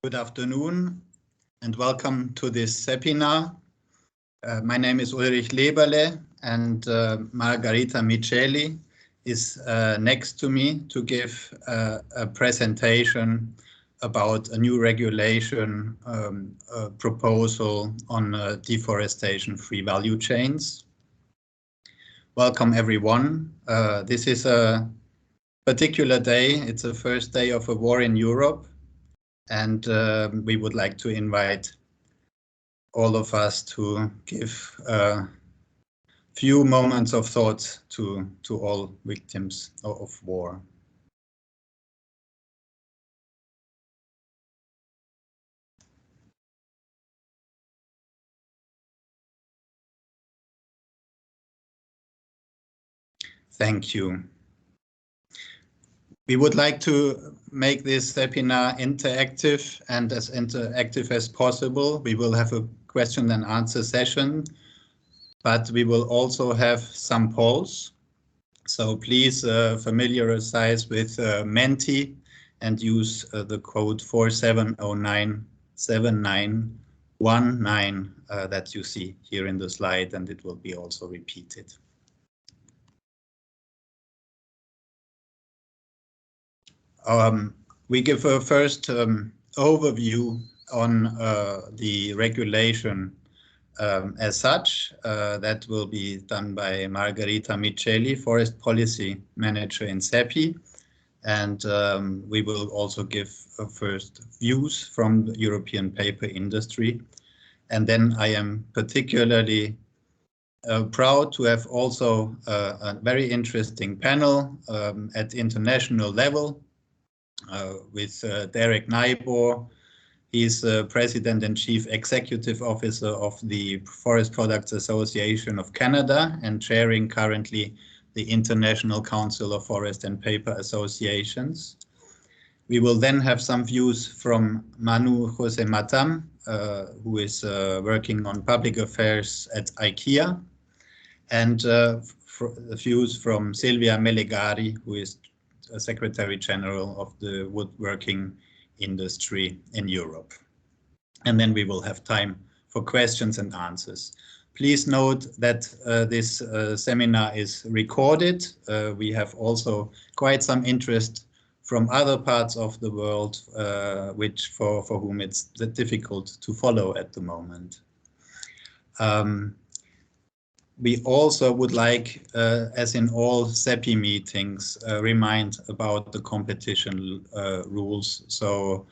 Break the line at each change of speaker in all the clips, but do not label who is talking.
Good afternoon and welcome to this Cepinar. My name is Ulrich Leberle and Margarita Micheli is next to me to give a presentation about a new regulation proposal on deforestation-free value chains. Welcome everyone. This is a particular day. It's the first day of a war in Europe. And we would like to invite all of us to give a few moments of thought to all victims of war. Thank you. We would like to make this webinar interactive and as interactive as possible. We will have a question and answer session, but we will also have some polls. So please familiarize with Menti and use the code 47097919 that you see here in the slide, and it will be also repeated. We give a first overview on the regulation as such. That will be done by Margarita Micheli, Forest Policy Manager in Cepi. And we will also give first views from the European paper industry. And then I am particularly proud to have also a very interesting panel at international level with Derek Nybor. He's President and Chief Executive Officer of the Forest Products Association of Canada and chairing currently the International Council of Forest and Paper Associations. We will then have some views from Manu Jose Matam, who is working on public affairs at IKEA, and views from Silvia Melegari, who is Secretary General of the woodworking industry in Europe. And then we will have time for questions and answers. Please note that this seminar is recorded. We have also quite some interest from other parts of the world, which for whom it's difficult to follow at the moment. We also would like, as in all CEPI meetings, remind about the competition rules. So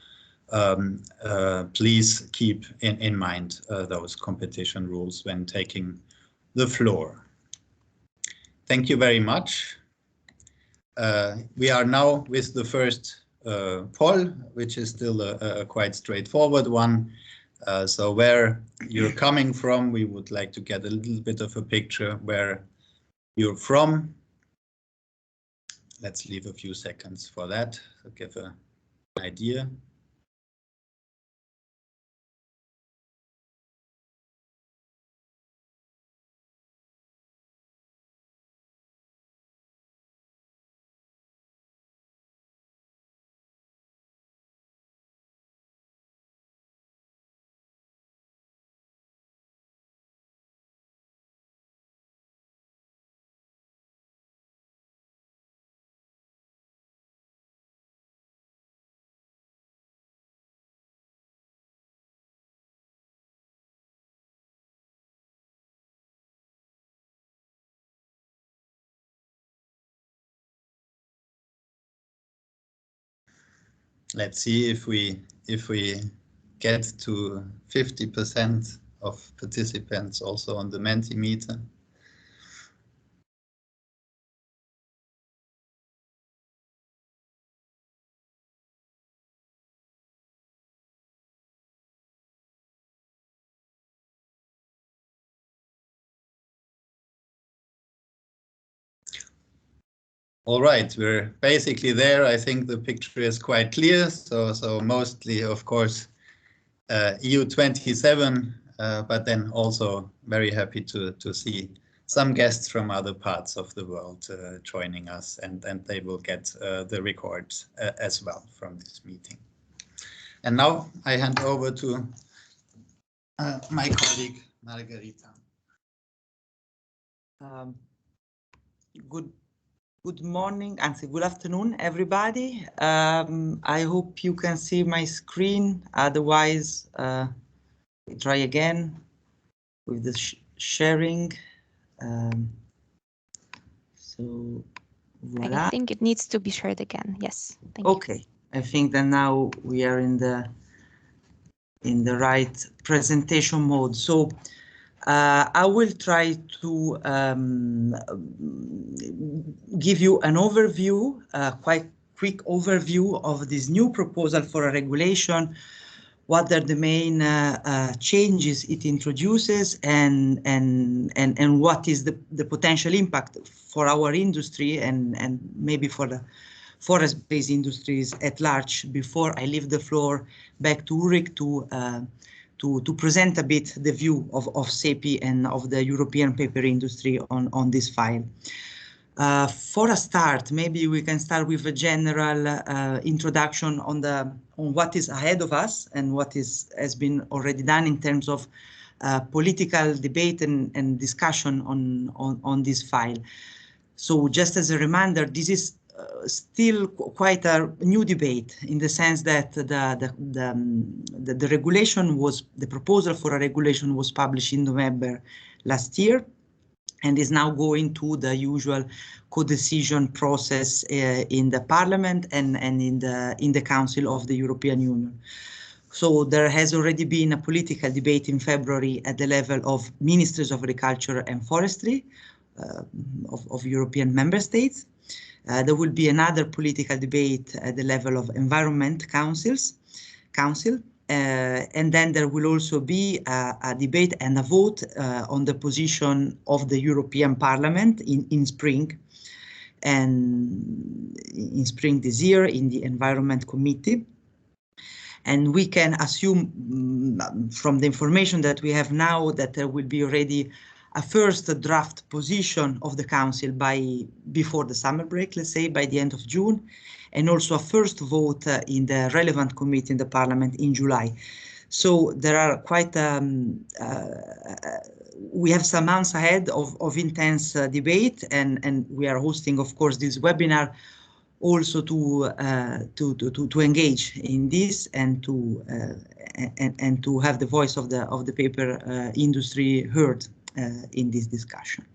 please keep in mind those competition rules when taking the floor. Thank you very much. We are now with the first poll, which is still a quite straightforward one. So where you're coming from, we would like to get a little bit of a picture where you're from. Let's leave a few seconds for that to give an idea. Let's see if we get to 50% of participants also on the Mentimeter. All right, we're basically there. I think the picture is quite clear. So mostly, of course, EU 27, but then also very happy to see some guests from other parts of the world joining us, and they will get the record as well from this meeting. And now I hand over to my colleague Margherita.
Good morning and good afternoon, everybody. I hope you can see my screen. Otherwise, try again with the sharing. So, voila.
I think it needs to be shared again. Yes. Thank you.
Okay. I think that now we are in the right presentation mode. So I will try to give you an overview, quite quick overview of this new proposal for a regulation, what are the main changes it introduces, and what is the potential impact for our industry and maybe for the forest-based industries at large, before I leave the floor back to Ulrich to present a bit the view of Cepi and of the European paper industry on this file. For a start, maybe we can start with a general introduction on what is ahead of us and what has been already done in terms of political debate and discussion on this file. So just as a reminder, this is still quite a new debate, in the sense that the regulation the proposal for a regulation was published in November last year, and is now going to the usual co-decision process in the Parliament and in the Council of the European Union. So there has already been a political debate in February at the level of Ministers of Agriculture and Forestry of European member states. There will be another political debate at the level of Environment Council, and then there will also be a debate and a vote on the position of the European Parliament in spring, and in spring this year in the Environment Committee. And we can assume from the information that we have now that there will be already a first draft position of the Council before the summer break, let's say by the end of June, and also a first vote in the relevant committee in the Parliament in July. So there are quite, we have some months ahead of intense debate, and we are hosting, of course, this webinar also to engage in this and to have the voice of the paper industry heard in this discussion.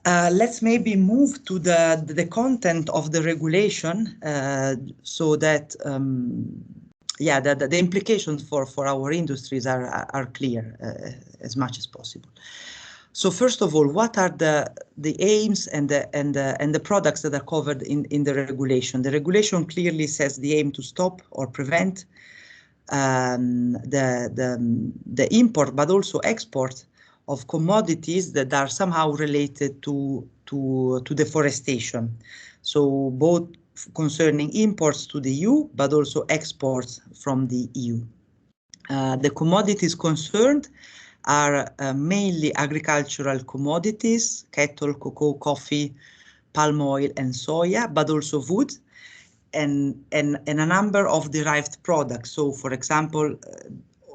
Let's maybe move to the content of the regulation, so that the implications for our industries are clear as much as possible. So first of all, what are the aims and the products that are covered in the regulation? The regulation clearly says the aim to stop or prevent the import, but also export of commodities that are somehow related to deforestation. So both concerning imports to the EU, but also exports from the EU. The commodities concerned are mainly agricultural commodities, cattle, cocoa, coffee, palm oil and soya, but also wood and a number of derived products. So for example,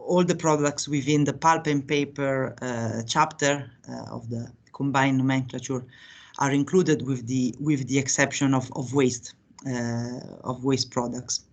all the products within the pulp and paper chapter of the combined nomenclature are included with the exception of waste products.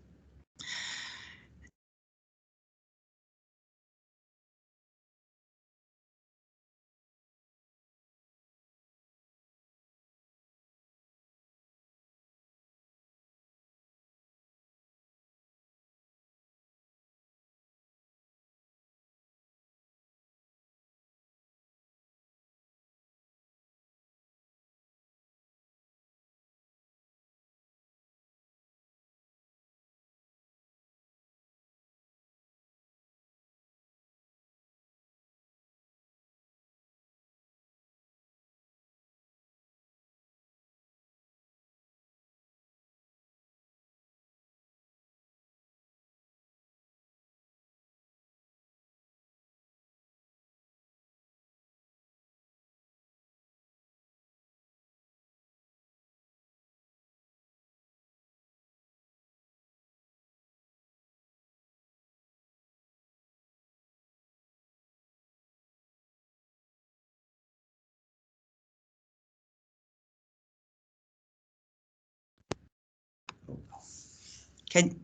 Can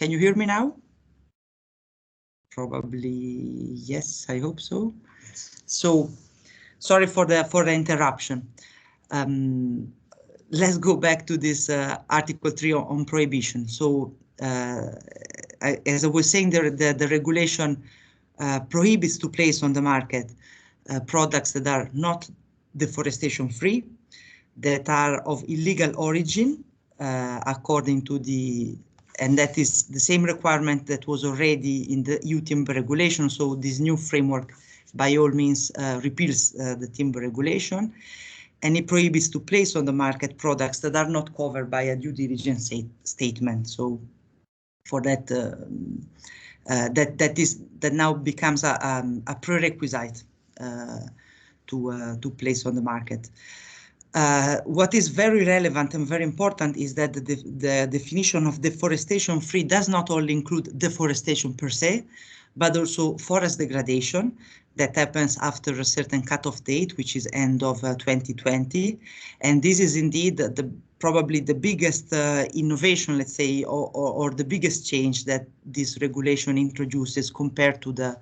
you hear me now? Probably yes, I hope so. So sorry for the interruption. Let's go back to this Article 3 on prohibition. So as I was saying, the regulation prohibits to place on the market products that are not deforestation free, that are of illegal origin, according to and that is the same requirement that was already in the EU timber regulation. So this new framework, by all means, repeals the timber regulation, and it prohibits to place on the market products that are not covered by a due diligence statement. So for that, that now becomes a prerequisite to place on the market. What is very relevant and very important is that the definition of deforestation free does not only include deforestation per se, but also forest degradation that happens after a certain cutoff date, which is end of 2020. And this is indeed probably the biggest innovation, let's say, or the biggest change that this regulation introduces compared to the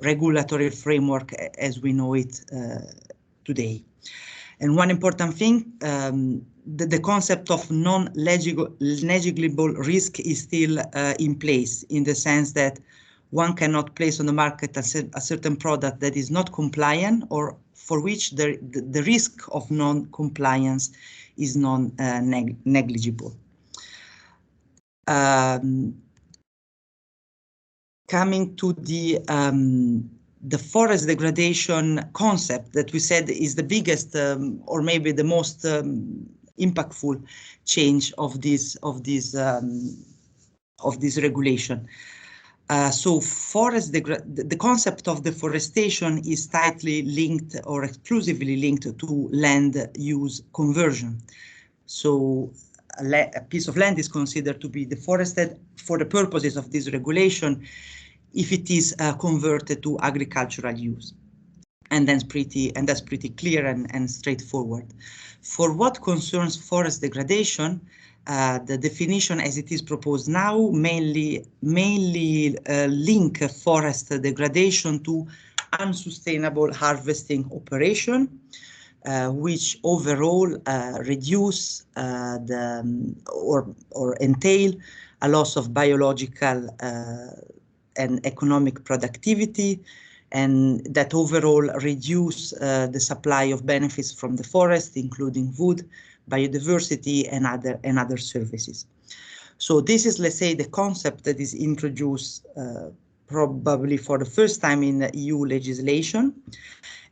regulatory framework as we know it today. And one important thing, the concept of non-negligible risk is still in place, in the sense that one cannot place on the market a certain product that is not compliant or for which the risk of non-compliance is non-negligible. Coming to the forest degradation concept that we said is the biggest or maybe the most impactful change of this regulation. So the concept of deforestation is tightly linked or exclusively linked to land use conversion. So a piece of land is considered to be deforested for the purposes of this regulation if it is converted to agricultural use. And that's pretty clear and straightforward. For what concerns forest degradation, the definition as it is proposed now mainly link forest degradation to unsustainable harvesting operation, which overall reduce or entail a loss of biological and economic productivity, and that overall reduce the supply of benefits from the forest, including wood, biodiversity, and other services. So this is, let's say, the concept that is introduced probably for the first time in EU legislation.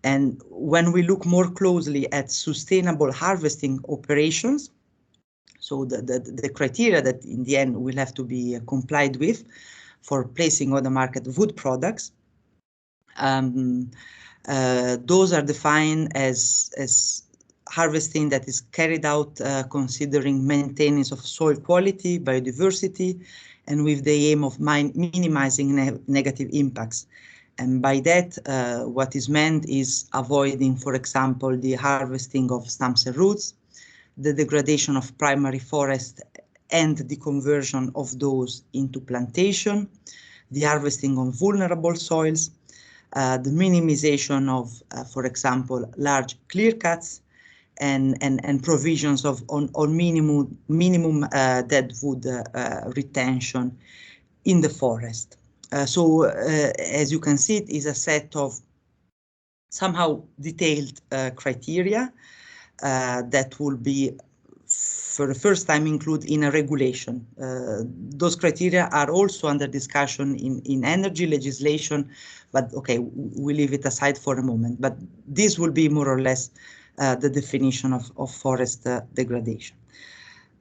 And when we look more closely at sustainable harvesting operations, so the criteria that in the end will have to be complied with for placing on the market wood products, those are defined as harvesting that is carried out considering maintenance of soil quality, biodiversity, and with the aim of minimizing negative impacts. And by that, what is meant is avoiding, for example, the harvesting of stumps and roots, the degradation of primary forest and the conversion of those into plantation, the harvesting of vulnerable soils, the minimization of, for example, large clear cuts, and provisions of on minimum deadwood retention in the forest. So as you can see, it is a set of somehow detailed criteria that will be for the first time included in a regulation. Those criteria are also under discussion in energy legislation, but okay, we leave it aside for a moment. But this will be more or less the definition of forest degradation.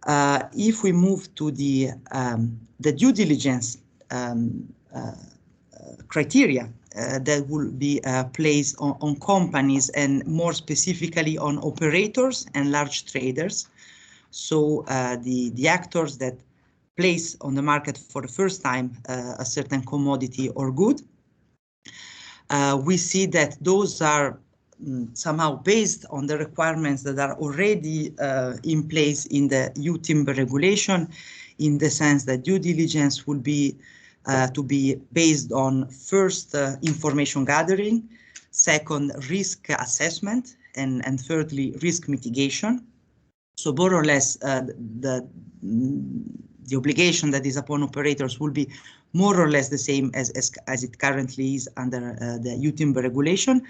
If we move to the due diligence criteria that will be placed on companies and more specifically on operators and large traders. So the actors that place on the market for the first time a certain commodity or good. We see that those are somehow based on the requirements that are already in place in the EU timber regulation, in the sense that due diligence will be to be based on first information gathering, second risk assessment, and thirdly risk mitigation. So more or less the obligation that is upon operators will be more or less the same as it currently is under the EU timber regulation.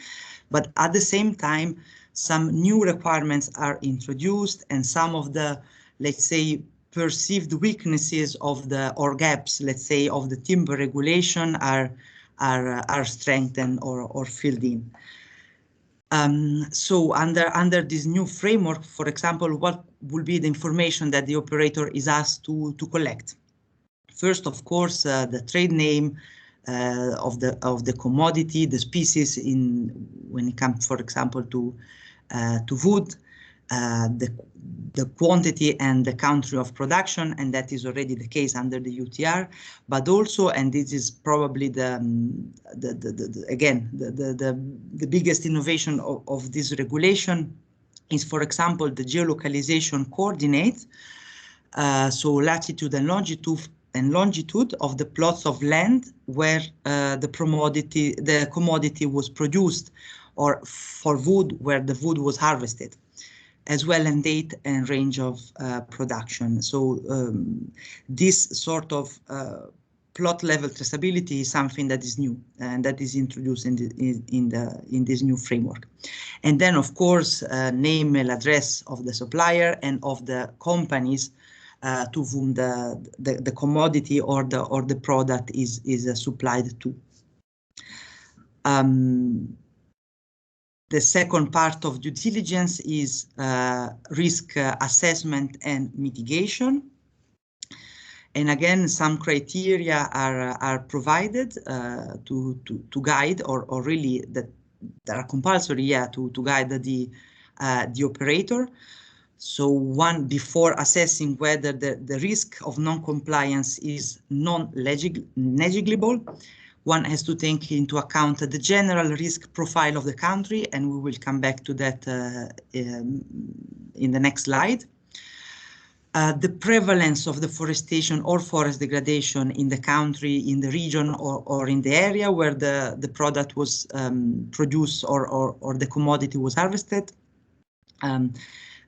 But at the same time, some new requirements are introduced, and some of the, let's say, perceived weaknesses of the, or gaps, let's say, of the timber regulation are strengthened or filled in. So under this new framework, for example, what will be the information that the operator is asked to collect? First, of course, the trade name of the commodity, the species when it comes, for example, to wood, the quantity and the country of production, and that is already the case under the UTR. But also, and this is probably the biggest innovation of this regulation, is, for example, the geolocalization coordinate. So latitude and longitude of the plots of land where the commodity was produced, or for wood where the wood was harvested, as well as date and range of production. So this sort of plot level traceability is something that is new and that is introduced in this new framework. And then, of course, name, mail, address of the supplier and of the companies to whom the commodity or the product is supplied to. The second part of due diligence is risk assessment and mitigation. And again, some criteria are provided to guide, or really that are compulsory, to guide the operator. So one, before assessing whether the risk of non-compliance is negligible, one has to take into account the general risk profile of the country, and we will come back to that in the next slide. The prevalence of deforestation or forest degradation in the country, in the region, or in the area where the product was produced or the commodity was harvested.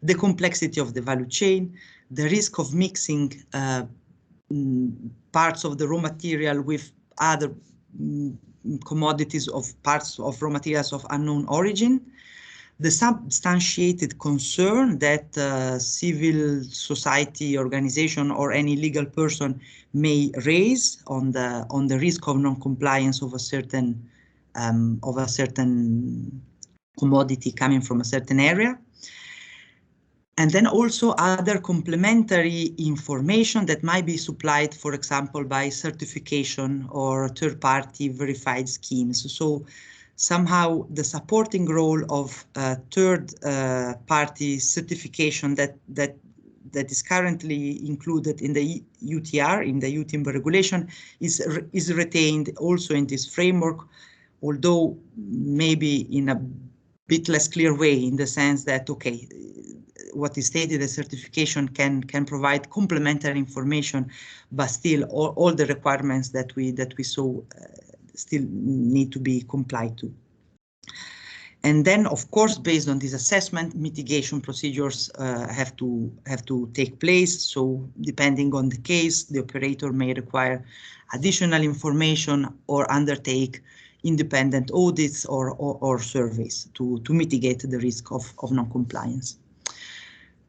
The complexity of the value chain, the risk of mixing parts of the raw material with other commodities of parts of raw materials of unknown origin, the substantiated concern that civil society organization or any legal person may raise on the risk of non-compliance of a certain commodity coming from a certain area. And then also other complementary information that might be supplied, for example, by certification or third-party verified schemes. So somehow the supporting role of third-party certification that is currently included in the UTR, in the EU timber regulation, is retained also in this framework, although maybe in a bit less clear way, in the sense that, okay, what is stated as certification can provide complementary information, but still all the requirements that we saw still need to be complied to. And then, of course, based on this assessment, mitigation procedures have to take place. So depending on the case, the operator may require additional information or undertake independent audits or surveys to mitigate the risk of non-compliance.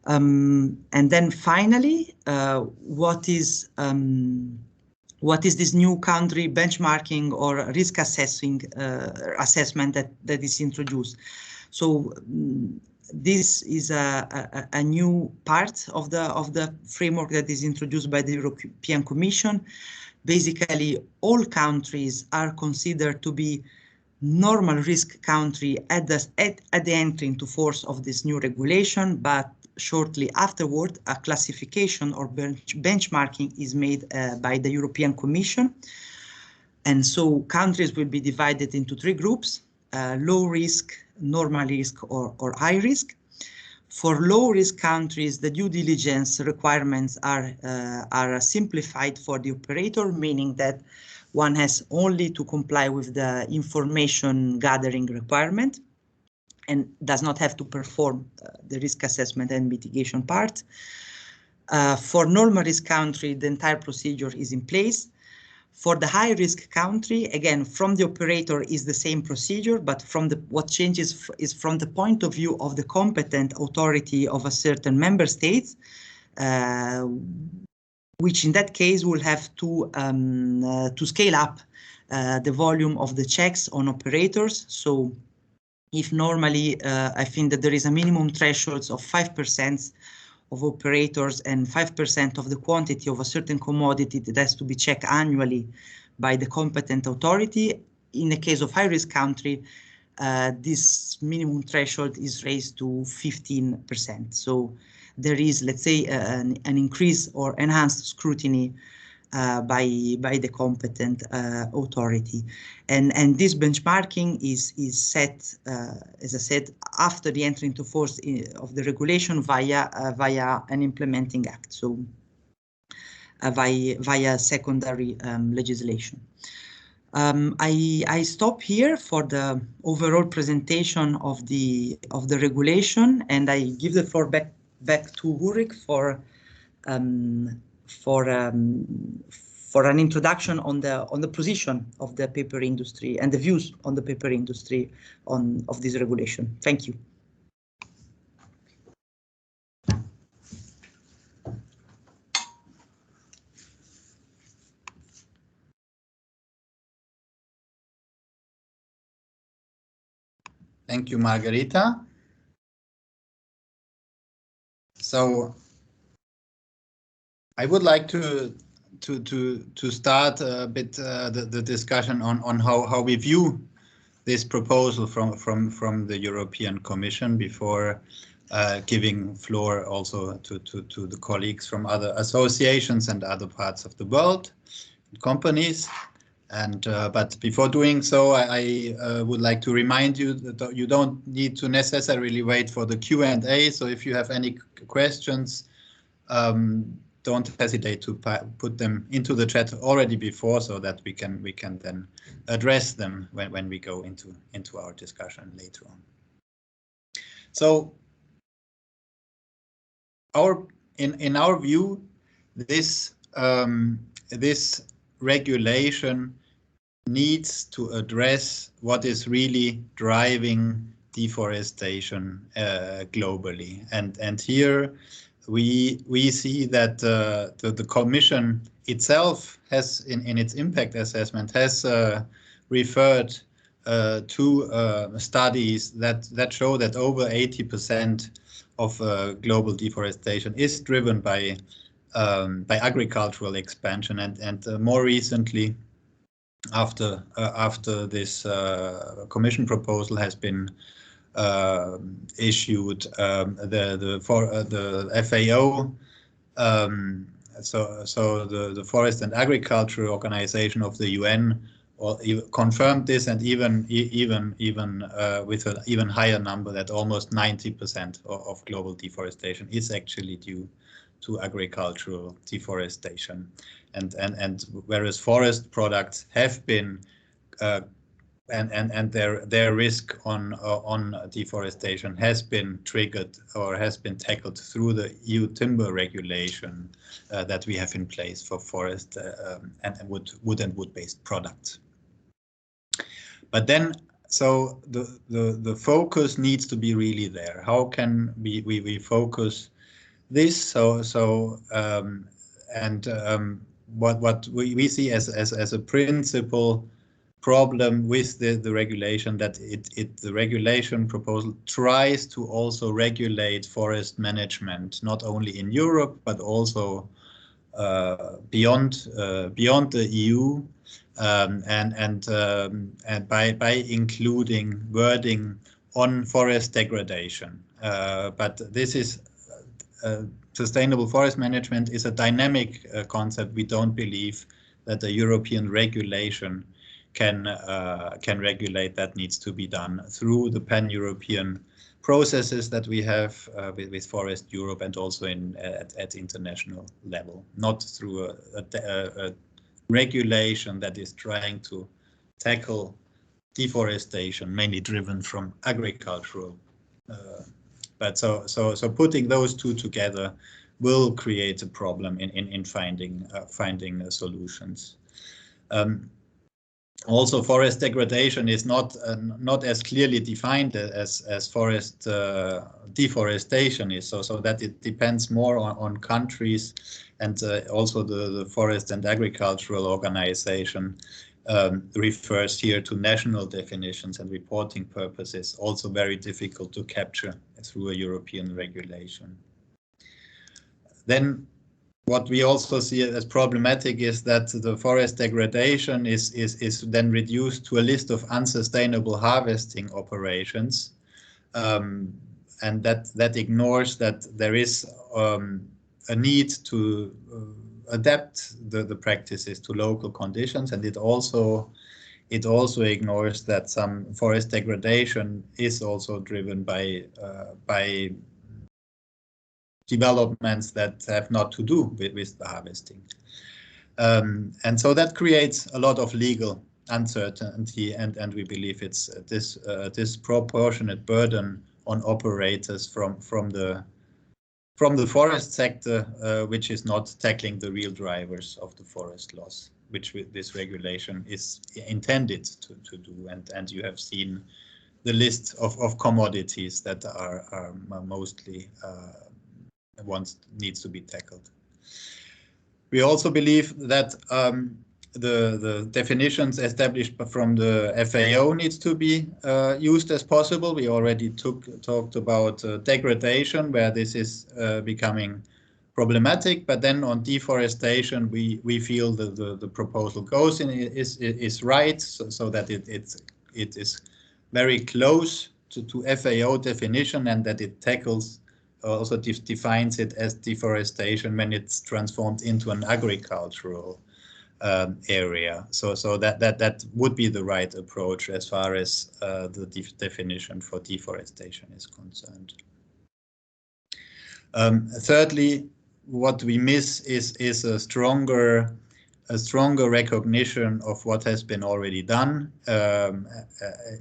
And then finally, what is this new country benchmarking or risk assessment that is introduced? So this is a new part of the framework that is introduced by the European Commission. Basically, all countries are considered to be normal risk country at the entry into force of this new regulation, but shortly afterward, a classification or benchmarking is made by the European Commission. And so countries will be divided into three groups: low risk, normal risk or high risk. For low-risk countries, the due diligence requirements are simplified for the operator, meaning that one has only to comply with the information gathering requirement and does not have to perform the risk assessment and mitigation part. For normal risk country, the entire procedure is in place. For the high risk country, again, from the operator is the same procedure, but what changes is from the point of view of the competent authority of a certain member state, which in that case will have to scale up the volume of the checks on operators. So if normally I think that there is a minimum threshold of 5% of operators and 5% of the quantity of a certain commodity that has to be checked annually by the competent authority. In the case of high-risk country, this minimum threshold is raised to 15%. So there is, let's say, an increase or enhanced scrutiny by the competent authority, and this benchmarking is set, as I said, after the entry into force of the regulation via an implementing act, so via secondary legislation. I stop here for the overall presentation of the regulation, and I give the floor back to Ulrich for an introduction on the position of the paper industry and the views on the paper industry of this regulation. Thank you.
Thank you, Margherita. So I would like to start a bit the discussion on how we view this proposal from the European Commission before giving floor also to the colleagues from other associations and other parts of the world, companies. And but before doing so, I would like to remind you that you don't need to necessarily wait for the Q&A. So if you have any questions, don't hesitate to put them into the chat already before, so that we can then address them when we go into our discussion later on. So in our view, this regulation needs to address what is really driving deforestation globally, and here we see that the Commission itself has, in its impact assessment, has referred to studies that show that over 80% of global deforestation is driven by agricultural expansion, and more recently, after this Commission proposal has been issued, the FAO, so the Forest and Agriculture Organization of the UN, confirmed this, and even with an even higher number, that almost 90% of global deforestation is actually due to agricultural deforestation, and whereas forest products have been and their risk on deforestation has been triggered or has been tackled through the EU timber regulation that we have in place for forest and wood and wood-based products. But then, so the focus needs to be really there. How can we focus this? What we see as a principal problem with the regulation, that the regulation proposal tries to also regulate forest management, not only in Europe but also beyond the EU, and by including wording on forest degradation. But this is sustainable forest management is a dynamic concept. We don't believe that the European regulation can regulate. That needs to be done through the pan-European processes that we have with Forest Europe and also at international level, not through a regulation that is trying to tackle deforestation, mainly driven from agricultural. But so putting those two together will create a problem in finding solutions. Also, forest degradation is not as clearly defined as forest deforestation is. So that it depends more on countries, and also the Forest and Agricultural Organization refers here to national definitions and reporting purposes, also very difficult to capture through a European regulation. Then what we also see as problematic is that the forest degradation is then reduced to a list of unsustainable harvesting operations, and that ignores that there is a need to adapt the practices to local conditions, and it also ignores that some forest degradation is also driven by developments that have not to do with the harvesting. And so that creates a lot of legal uncertainty, and we believe it's this disproportionate burden on operators from the forest sector, which is not tackling the real drivers of the forest loss, which this regulation is intended to do. And you have seen the list of commodities that are mostly needs to be tackled. We also believe that the definitions established from the FAO needs to be used as possible. We already talked about degradation, where this is becoming problematic, but then on deforestation, we feel that the proposal goes in is right, so that it is very close to FAO definition, and that it tackles also defines it as deforestation when it's transformed into an agricultural area. So that would be the right approach as far as the definition for deforestation is concerned. Thirdly, what we miss is a stronger recognition of what has been already done,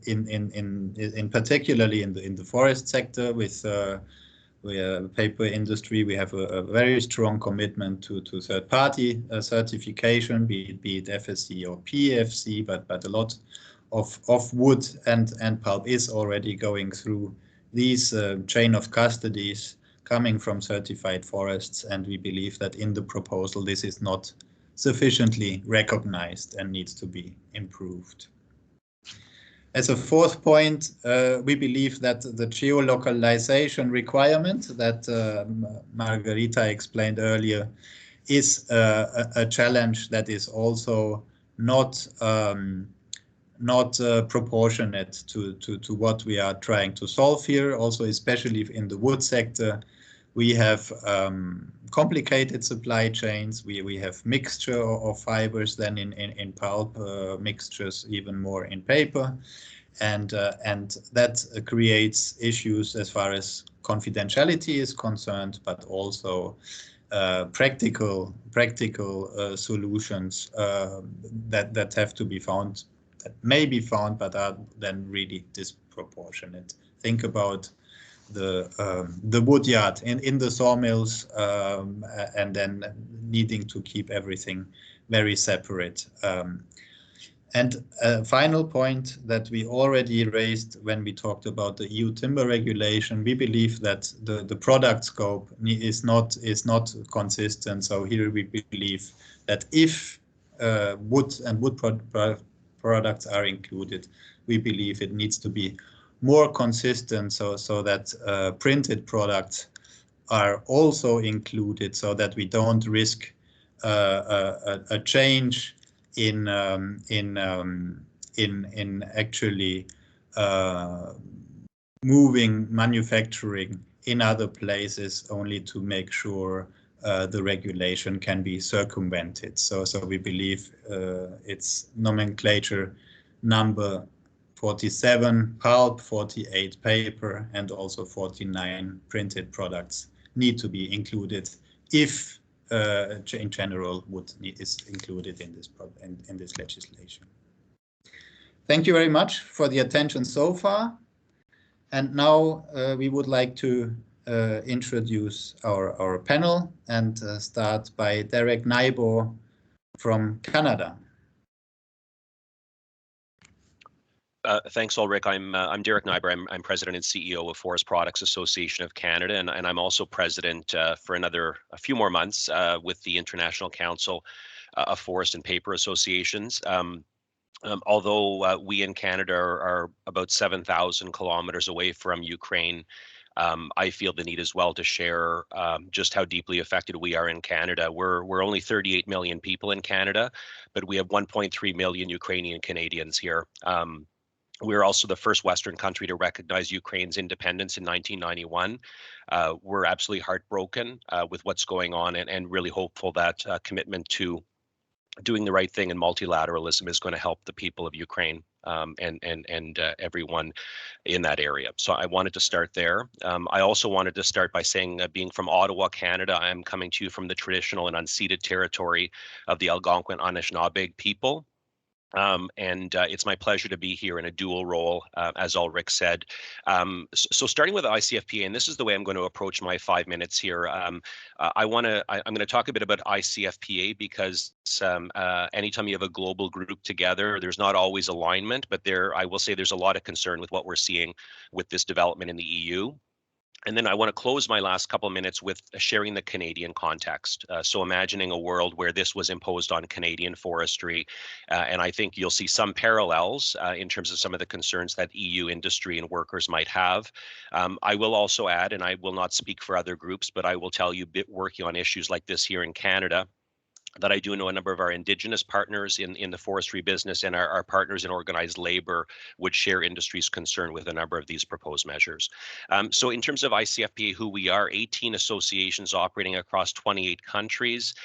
in particularly in the forest sector with paper industry. We have a very strong commitment to third-party certification, be it FSC or PEFC, but a lot of wood and pulp is already going through these chain of custodies coming from certified forests, and we believe that in the proposal this is not sufficiently recognized and needs to be improved. As a fourth point, we believe that the geolocalization requirement that Margarita explained earlier is a challenge that is also not proportionate to what we are trying to solve here. Also, especially in the wood sector, we have complicated supply chains. We have mixture of fibers than in pulp, mixtures even more in paper, and that creates issues as far as confidentiality is concerned, but also practical solutions that have to be found, that may be found, but are then really disproportionate. Think about the wood yard in the sawmills, and then needing to keep everything very separate. And a final point that we already raised when we talked about the EU timber regulation, we believe that the product scope is not consistent. So here we believe that if wood and wood products are included, we believe it needs to be more consistent, so that printed products are also included, so that we don't risk a change in actually moving manufacturing in other places, only to make sure the regulation can be circumvented. So we believe it's nomenclature number 47 pulp, 48 paper, and also 49 printed products need to be included if in general wood is included in this legislation. Thank you very much for the attention so far. And now we would like to introduce our panel and start by Derek Naibo from Canada.
Thanks, Ulrich. I'm Derek Neiber. I'm president and CEO of Forest Products Association of Canada, and I'm also president for a few more months with the International Council of Forest and Paper Associations. Although we in Canada are about 7,000 kilometers away from Ukraine, I feel the need as well to share just how deeply affected we are in Canada. We're only 38 million people in Canada, but we have 1.3 million Ukrainian Canadians here. We're also the first Western country to recognize Ukraine's independence in 1991. We're absolutely heartbroken with what's going on and really hopeful that commitment to doing the right thing and multilateralism is going to help the people of Ukraine and everyone in that area. So I wanted to start there. I also wanted to start by saying, being from Ottawa, Canada, I am coming to you from the traditional and unceded territory of the Algonquin Anishinaabe people. It's my pleasure to be here in a dual role, as Ulrich said. So starting with ICFPA, and this is the way I'm going to approach my 5 minutes here. I'm going to talk a bit about ICFPA because anytime you have a global group together, there's not always alignment, but I will say there's a lot of concern with what we're seeing with this development in the EU. And then I want to close my last couple of minutes with sharing the Canadian context. So imagining a world where this was imposed on Canadian forestry. And I think you'll see some parallels in terms of some of the concerns that EU industry and workers might have. I will also add, and I will not speak for other groups, but I will tell you, working on issues like this here in Canada, that I do know a number of our Indigenous partners in the forestry business and our partners in organized labor would share industry's concern with a number of these proposed measures. So in terms of ICFPA, who we are, 18 associations operating across 28 countries.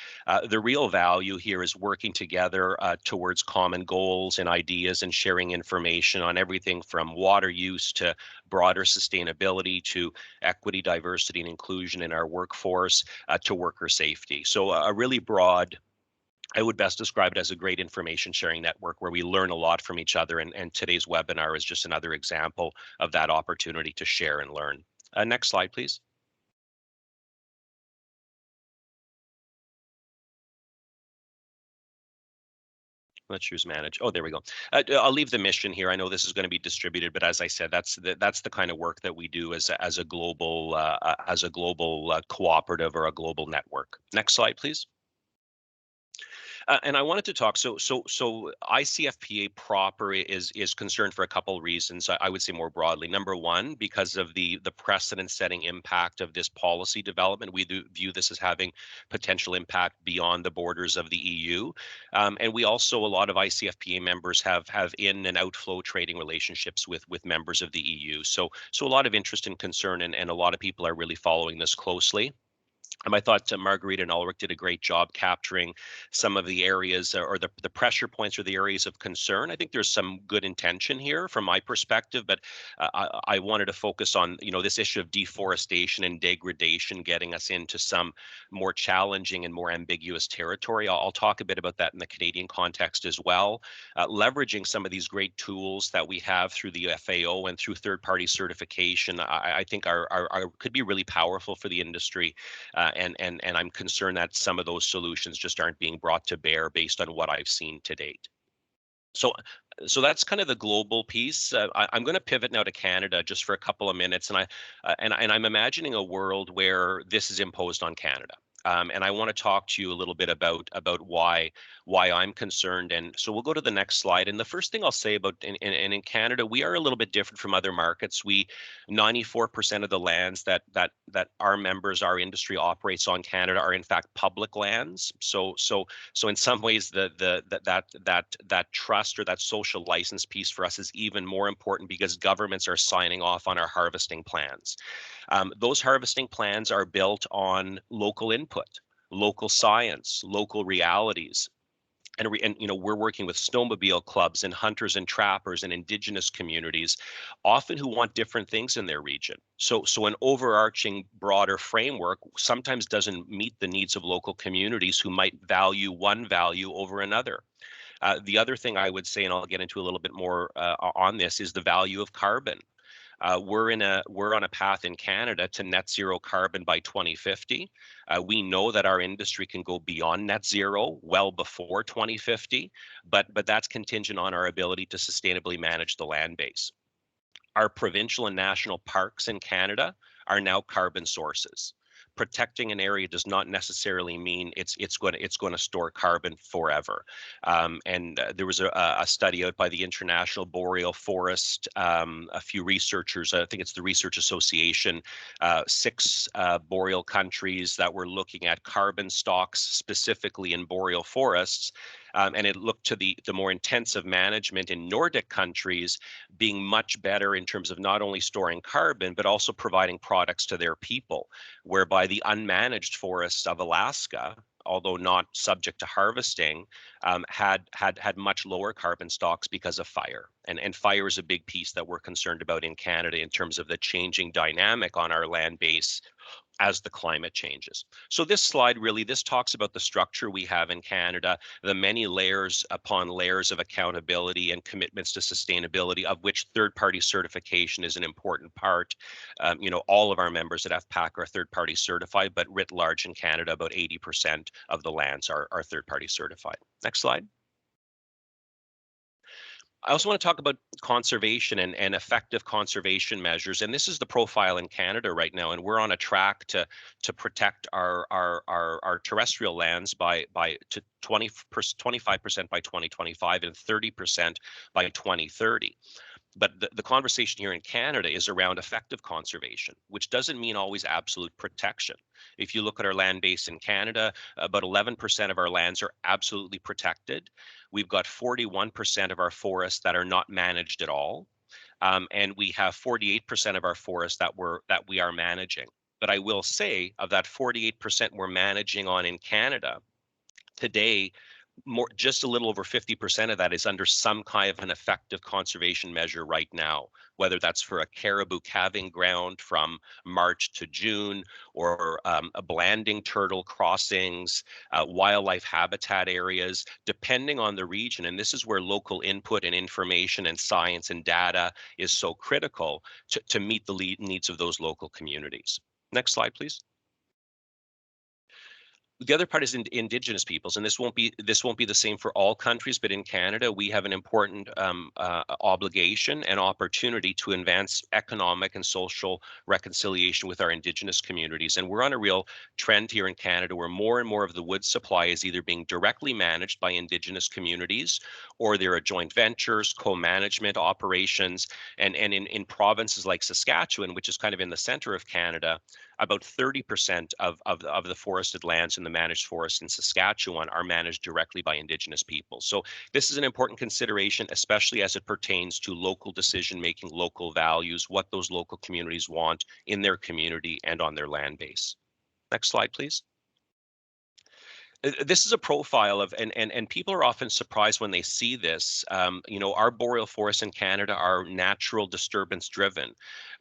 The real value here is working together towards common goals and ideas and sharing information on everything from water use to broader sustainability to equity, diversity, and inclusion in our workforce to worker safety. So a really broad, I would best describe it as a great information sharing network where we learn a lot from each other. And today's webinar is just another example of that opportunity to share and learn. Next slide, please. Let's choose manage. Oh, there we go. I'll leave the mission here. I know this is going to be distributed, but as I said, that's the kind of work that we do as a global cooperative or a global network. Next slide, please. And I wanted to talk. So ICFPA proper is concerned for a couple of reasons. I would say more broadly. Number one, because of the precedent-setting impact of this policy development, we do view this as having potential impact beyond the borders of the EU. And we also, a lot of ICFPA members have in and outflow trading relationships with members of the EU. So a lot of interest and concern, and a lot of people are really following this closely. I thought Margarita and Ulrich did a great job capturing some of the areas or the pressure points or the areas of concern. I think there's some good intention here from my perspective, but I wanted to focus on, this issue of deforestation and degradation getting us into some more challenging and more ambiguous territory. I'll talk a bit about that in the Canadian context as well. Leveraging some of these great tools that we have through the FAO and through third-party certification, I think could be really powerful for the industry. And I'm concerned that some of those solutions just aren't being brought to bear based on what I've seen to date. So that's kind of the global piece. I'm going to pivot now to Canada just for a couple of minutes, and I'm imagining a world where this is imposed on Canada. And I want to talk to you a little bit about why I'm concerned. And so we'll go to the next slide. And the first thing I'll say about in Canada, we are a little bit different from other markets. 94% of the lands that our members, our industry operates on Canada are in fact public lands. So in some ways that trust or that social license piece for us is even more important because governments are signing off on our harvesting plans. Those harvesting plans are built on local input. input, local science, local realities. And you know, we're working with snowmobile clubs and hunters and trappers and indigenous communities, often who want different things in their region. So an overarching broader framework sometimes doesn't meet the needs of local communities who might value one value over another. The other thing I would say, and I'll get into a little bit more on this, is the value of carbon. We're on a path in Canada to net zero carbon by 2050. We know that our industry can go beyond net zero well before 2050, but that's contingent on our ability to sustainably manage the land base. Our provincial and national parks in Canada are now carbon sources. Protecting an area does not necessarily mean it's going to store carbon forever. There was a study out by the International Boreal Forest, a few researchers, I think it's the Research Association, 6 boreal countries that were looking at carbon stocks specifically in boreal forests. And it looked to the more intensive management in Nordic countries being much better in terms of not only storing carbon, but also providing products to their people, whereby the unmanaged forests of Alaska, although not subject to harvesting, had much lower carbon stocks because of fire. And fire is a big piece that we're concerned about in Canada in terms of the changing dynamic on our land base as the climate changes. So this slide this talks about the structure we have in Canada, the many layers upon layers of accountability and commitments to sustainability, of which third-party certification is an important part. You know, all of our members at FPAC are third-party certified, but writ large in Canada, about 80% of the lands are third-party certified. Next slide. I also want to talk about conservation and effective conservation measures. And this is the profile in Canada right now. And we're on a track to protect our terrestrial lands by 25% by 2025 and 30% by 2030. But the conversation here in Canada is around effective conservation, which doesn't mean always absolute protection. If you look at our land base in Canada, about 11% of our lands are absolutely protected. We've got 41% of our forests that are not managed at all. And we have 48% of our forests that we are managing. But I will say, of that 48% we're managing on in Canada, today, just a little over 50% of that is under some kind of an effective conservation measure right now, whether that's for a caribou calving ground from March to June, or a blanding turtle crossings, wildlife habitat areas, depending on the region. And this is where local input and information and science and data is so critical to meet the needs of those local communities. Next slide, please. The other part is Indigenous peoples, and this won't be the same for all countries, but in Canada, we have an important obligation and opportunity to advance economic and social reconciliation with our Indigenous communities. And we're on a real trend here in Canada where more and more of the wood supply is either being directly managed by Indigenous communities, or there are joint ventures, co-management operations, and in provinces like Saskatchewan, which is kind of in the center of Canada, about 30% of the forested lands in the managed forests in Saskatchewan are managed directly by Indigenous people. So this is an important consideration, especially as it pertains to local decision-making, local values, what those local communities want in their community and on their land base. Next slide, please. This is a profile of, and people are often surprised when they see this. You know, our boreal forests in Canada are natural disturbance driven.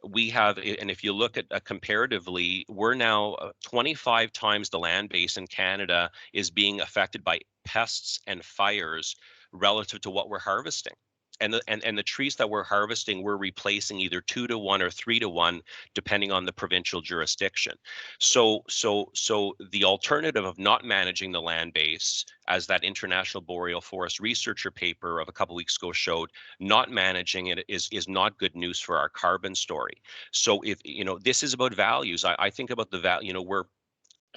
We have, and if you look at comparatively, we're now 25 times the land base in Canada is being affected by pests and fires relative to what we're harvesting. And the trees that we're harvesting, we're replacing either 2 to 1 or 3 to 1, depending on the provincial jurisdiction. So the alternative of not managing the land base, as that International Boreal Forest researcher paper of a couple weeks ago showed, not managing it is not good news for our carbon story. So if, you know, this is about values. I think about the value, you know, we're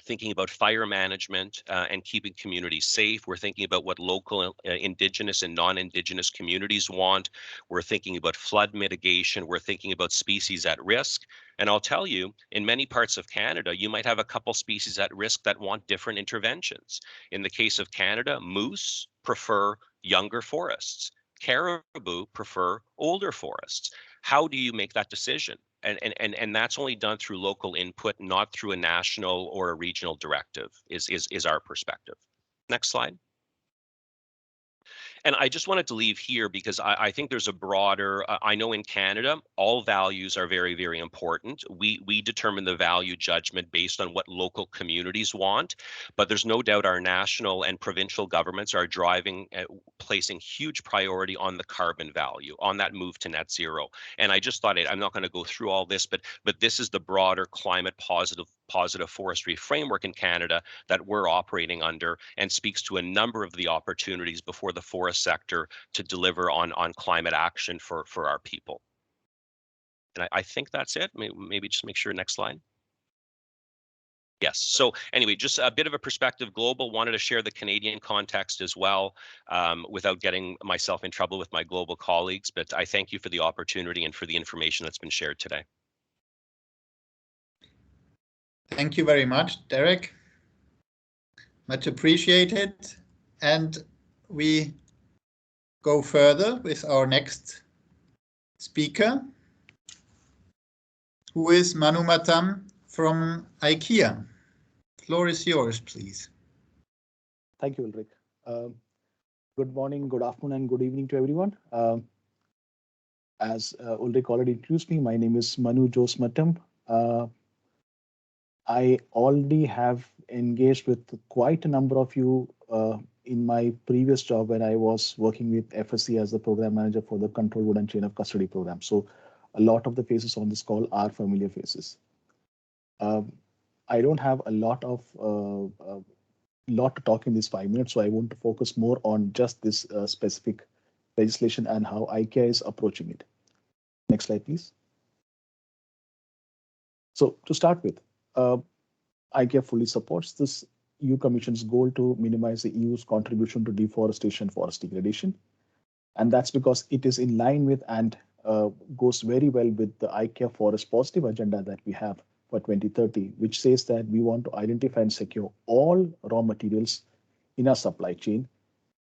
thinking about fire management and keeping communities safe. We're thinking about what local Indigenous and non-Indigenous communities want. We're thinking about flood mitigation. We're thinking about species at risk. And I'll tell you, in many parts of Canada, you might have a couple species at risk that want different interventions. In the case of Canada, moose prefer younger forests. Caribou prefer older forests. How do you make that decision? And that's only done through local input, not through a national or a regional directive, is our perspective. Next slide. And I just wanted to leave here because I think there's a broader, I know in Canada, all values are very, very important. We determine the value judgment based on what local communities want, but there's no doubt our national and provincial governments are driving, placing huge priority on the carbon value, on that move to net zero. And I just thought, I'm not going to go through all this, but this is the broader climate positive forestry framework in Canada that we're operating under, and speaks to a number of the opportunities before the forest sector to deliver on climate action for our people. And I think that's it. Maybe just make sure, next slide. Yes. So anyway, just a bit of a perspective global, wanted to share the Canadian context as well, without getting myself in trouble with my global colleagues. But I thank you for the opportunity and for the information that's been shared today.
Thank you very much, Derek. Much appreciated. And we go further with our next speaker, who is Manu Matam from IKEA. Floor is yours, please.
Thank you, Ulrich. Good morning, good afternoon, and good evening to everyone. As Ulrich already introduced me, my name is Manu Jos Matam. I already have engaged with quite a number of you in my previous job when I was working with FSC as the program manager for the Control Wood and Chain of Custody program. So a lot of the faces on this call are familiar faces. I don't have a lot to talk in these 5 minutes, so I want to focus more on just this specific legislation and how IKEA is approaching it. Next slide, please. So to start with, IKEA fully supports this EU Commission's goal to minimize the EU's contribution to deforestation, forest degradation. And that's because it is in line with and goes very well with the IKEA Forest Positive agenda that we have for 2030, which says that we want to identify and secure all raw materials in our supply chain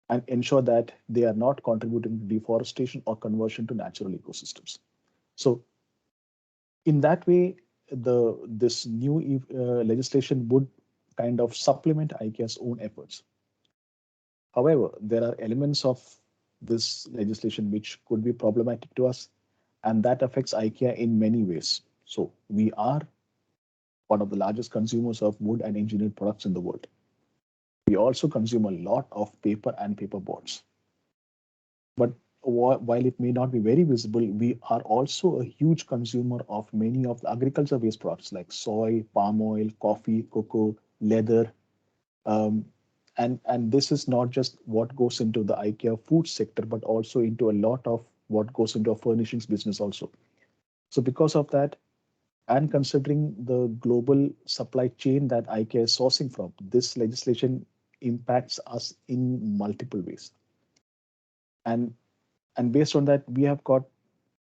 and ensure that they are not contributing to deforestation or conversion to natural ecosystems. So in that way, this new legislation would kind of supplement IKEA's own efforts. However, there are elements of this legislation which could be problematic to us, and that affects IKEA in many ways. So we are one of the largest consumers of wood and engineered products in the world. We also consume a lot of paper and paper boards. But while it may not be very visible, we are also a huge consumer of many of the agriculture waste products like soy, palm oil, coffee, cocoa, leather. And this is not just what goes into the IKEA food sector, but also into a lot of what goes into a furnishings business also. So because of that, and considering the global supply chain that IKEA is sourcing from, this legislation impacts us in multiple ways. And based on that, we have got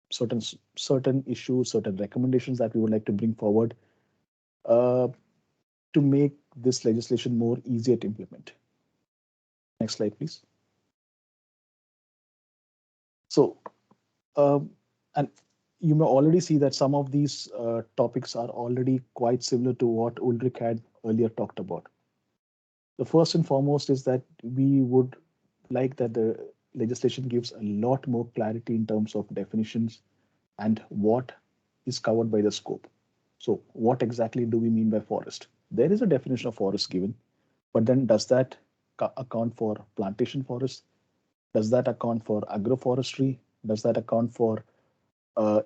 certain issues, certain recommendations that we would like to bring forward to make this legislation more easier to implement. Next slide, please. So, and you may already see that some of these topics are already quite similar to what Ulrich had earlier talked about. The first and foremost is that we would like that the legislation gives a lot more clarity in terms of definitions and what is covered by the scope. So what exactly do we mean by forest? There is a definition of forest given, but then does that account for plantation forest? Does that account for agroforestry? Does that account for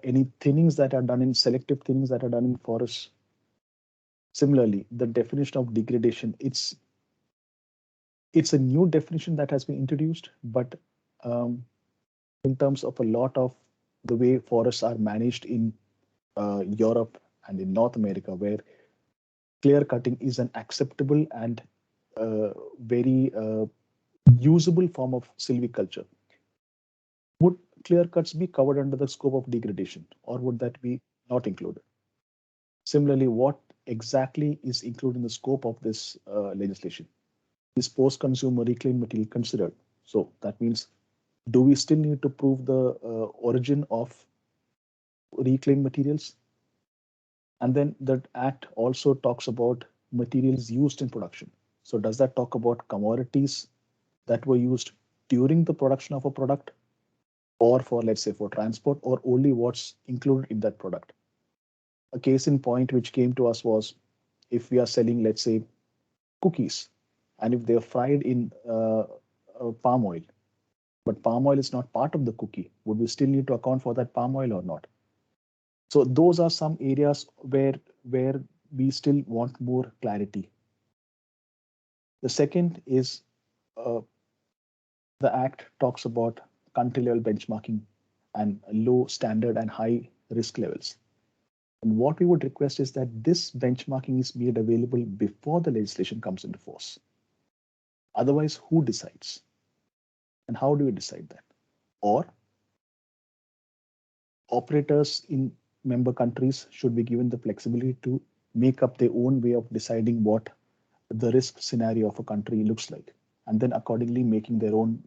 any thinnings that are done in selective thinnings that are done in forests? Similarly, the definition of degradation, it's a new definition that has been introduced, but in terms of a lot of the way forests are managed in Europe and in North America, where clear cutting is an acceptable and very usable form of silviculture. Would clear cuts be covered under the scope of degradation, or would that be not included? Similarly, what exactly is included in the scope of this legislation? Is post-consumer reclaimed material considered? So that means, do we still need to prove the origin of reclaimed materials. And then the Act also talks about materials used in production. So does that talk about commodities that were used during the production of a product, or for, let's say, for transport, or only what's included in that product? A case in point which came to us was if we are selling, let's say, cookies, and if they're fried in palm oil, but palm oil is not part of the cookie, would we still need to account for that palm oil or not? So those are some areas where we still want more clarity. The second is the Act talks about country level benchmarking and low standard and high risk levels. And what we would request is that this benchmarking is made available before the legislation comes into force. Otherwise, who decides? And how do we decide that? Or operators in member countries should be given the flexibility to make up their own way of deciding what the risk scenario of a country looks like, and then accordingly making their own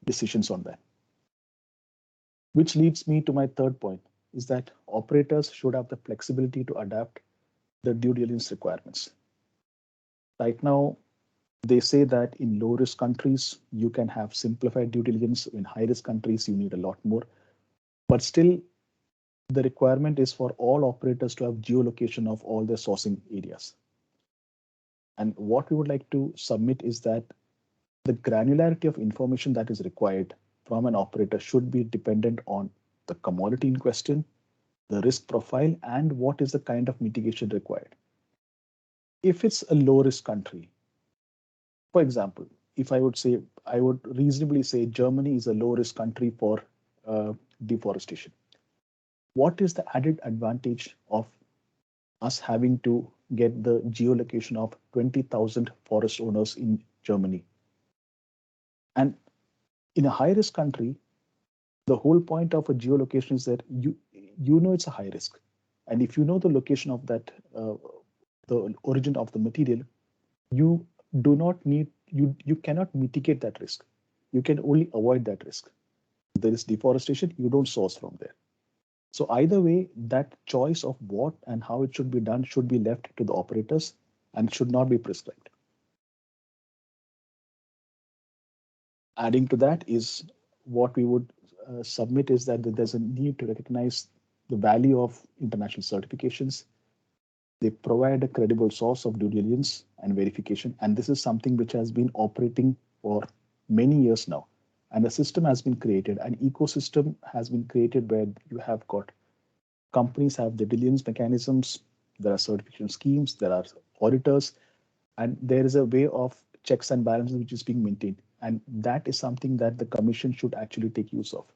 decisions on that. Which leads me to my third point, is that operators should have the flexibility to adapt the due diligence requirements. Right now, they say that in low risk countries, you can have simplified due diligence. In high risk countries, you need a lot more. But still, the requirement is for all operators to have geolocation of all their sourcing areas. And what we would like to submit is that the granularity of information that is required from an operator should be dependent on the commodity in question, the risk profile, and what is the kind of mitigation required. If it's a low risk country, for example, if I would reasonably say Germany is a low risk country for deforestation. What is the added advantage of us having to get the geolocation of 20,000 forest owners in Germany? And in a high risk country, the whole point of a geolocation is that you know it's a high risk. And if you know the location of that, the origin of the material, you do not need, you cannot mitigate that risk. You can only avoid that risk. If there is deforestation, you don't source from there. So either way, that choice of what and how it should be done should be left to the operators and should not be prescribed. Adding to that is what we would submit is that there's a need to recognize the value of international certifications. They provide a credible source of due diligence and verification. And this is something which has been operating for many years now. And a system has been created, an ecosystem has been created where you have got companies have the diligence mechanisms, there are certification schemes, there are auditors, and there is a way of checks and balances which is being maintained. And that is something that the Commission should actually take use of.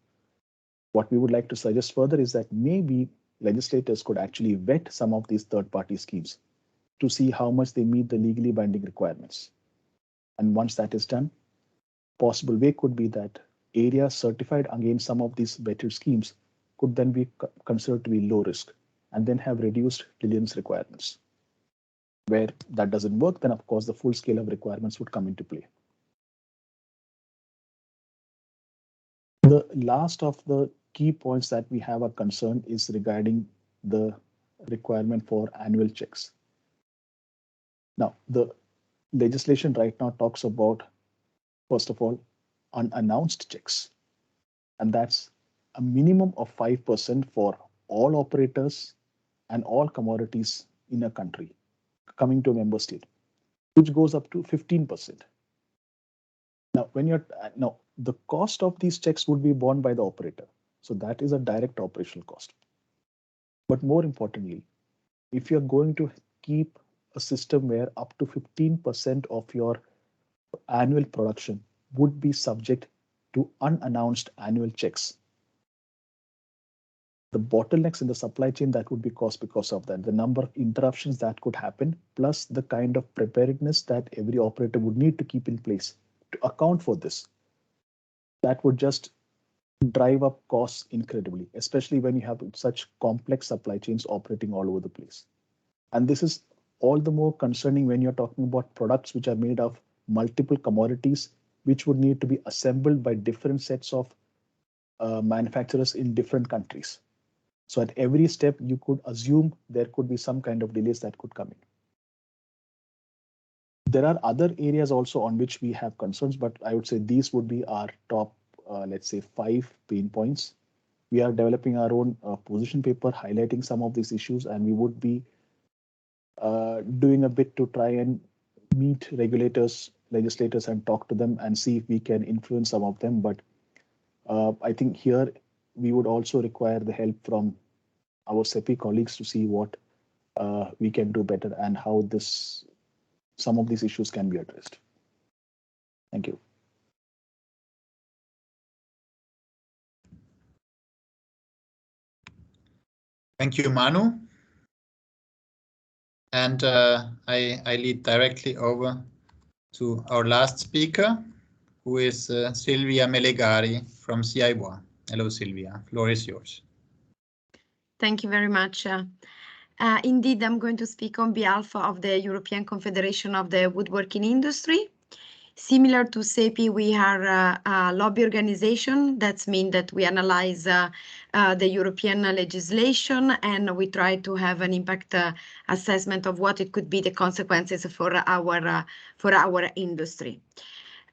What we would like to suggest further is that maybe legislators could actually vet some of these third-party schemes to see how much they meet the legally binding requirements. And once that is done, possible way could be that areas certified against some of these vetted schemes could then be considered to be low risk and then have reduced diligence requirements. Where that doesn't work, then of course the full scale of requirements would come into play. The last of the key points that we have a concern is regarding the requirement for annual checks. Now, the legislation right now talks about, first of all, unannounced checks. And that's a minimum of 5% for all operators and all commodities in a country coming to a member state, which goes up to 15%. Now, the cost of these checks would be borne by the operator. So that is a direct operational cost. But more importantly, if you're going to keep a system where up to 15% of your annual production would be subject to unannounced annual checks, the bottlenecks in the supply chain that would be caused because of that, the number of interruptions that could happen, plus the kind of preparedness that every operator would need to keep in place to account for this, that would just drive up costs incredibly, especially when you have such complex supply chains operating all over the place. And this is all the more concerning when you're talking about products which are made of multiple commodities, which would need to be assembled by different sets of manufacturers in different countries. So at every step, you could assume there could be some kind of delays that could come in. There are other areas also on which we have concerns, but I would say these would be our top, let's say, 5 pain points. We are developing our own position paper highlighting some of these issues, and we would be doing a bit to try and meet regulators, legislators, and talk to them and see if we can influence some of them. But I think here we would also require the help from our Cepi colleagues to see what we can do better and how some of these issues can be addressed. Thank you.
Thank you, Manu. And I lead directly over to our last speaker, who is Silvia Melegari from CIWA. Hello, Silvia. Floor is yours.
Thank you very much. Indeed, I'm going to speak on behalf of the European Confederation of the Woodworking Industry. Similar to CEPI, we are a lobby organization. That means that we analyze the European legislation and we try to have an impact assessment of what it could be the consequences for our industry.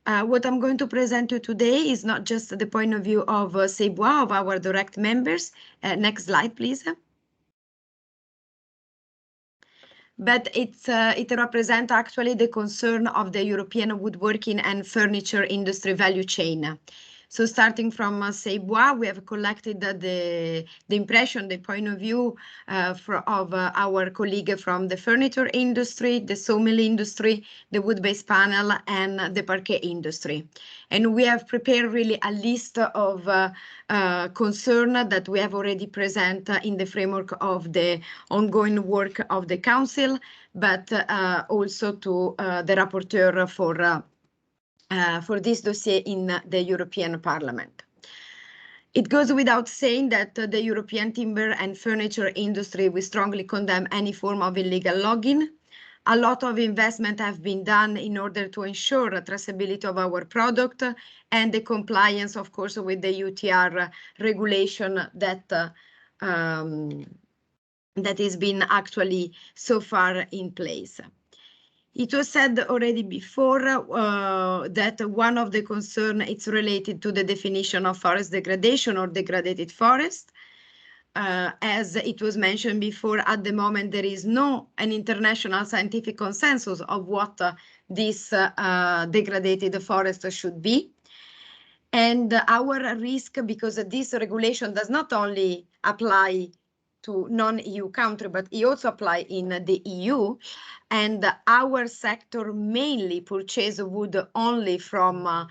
What I'm going to present you today is not just the point of view of CEBOA, of our direct members. Next slide, please. But it represents actually the concern of the European woodworking and furniture industry value chain. So starting from CEBOA, we have collected the impression, the point of view of our colleague from the furniture industry, the sawmill industry, the wood-based panel, and the parquet industry. And we have prepared really a list of concern that we have already present in the framework of the ongoing work of the Council, but also to the rapporteur for this dossier in the European Parliament. It goes without saying that the European timber and furniture industry will strongly condemn any form of illegal logging. A lot of investment have been done in order to ensure traceability of our product and the compliance, of course, with the UTR regulation that has been actually so far in place. It was said already before that one of the concerns is related to the definition of forest degradation or degraded forest. As it was mentioned before, at the moment there is no an international scientific consensus of what this degraded forest should be. And our risk, because this regulation does not only apply to non-EU country, but it also applies in the EU. And our sector mainly purchases wood only from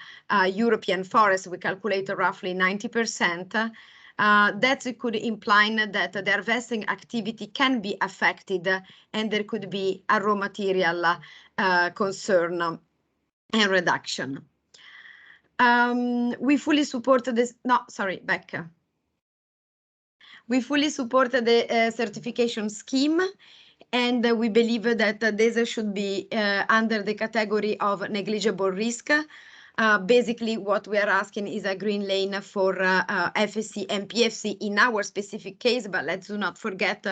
European forests. We calculate roughly 90%. That could imply that the harvesting activity can be affected and there could be a raw material concern and reduction. We fully support this. No, sorry, back. We fully support the certification scheme, and we believe that this should be under the category of negligible risk. Basically, what we are asking is a green lane for FSC and PFC in our specific case, but let's not forget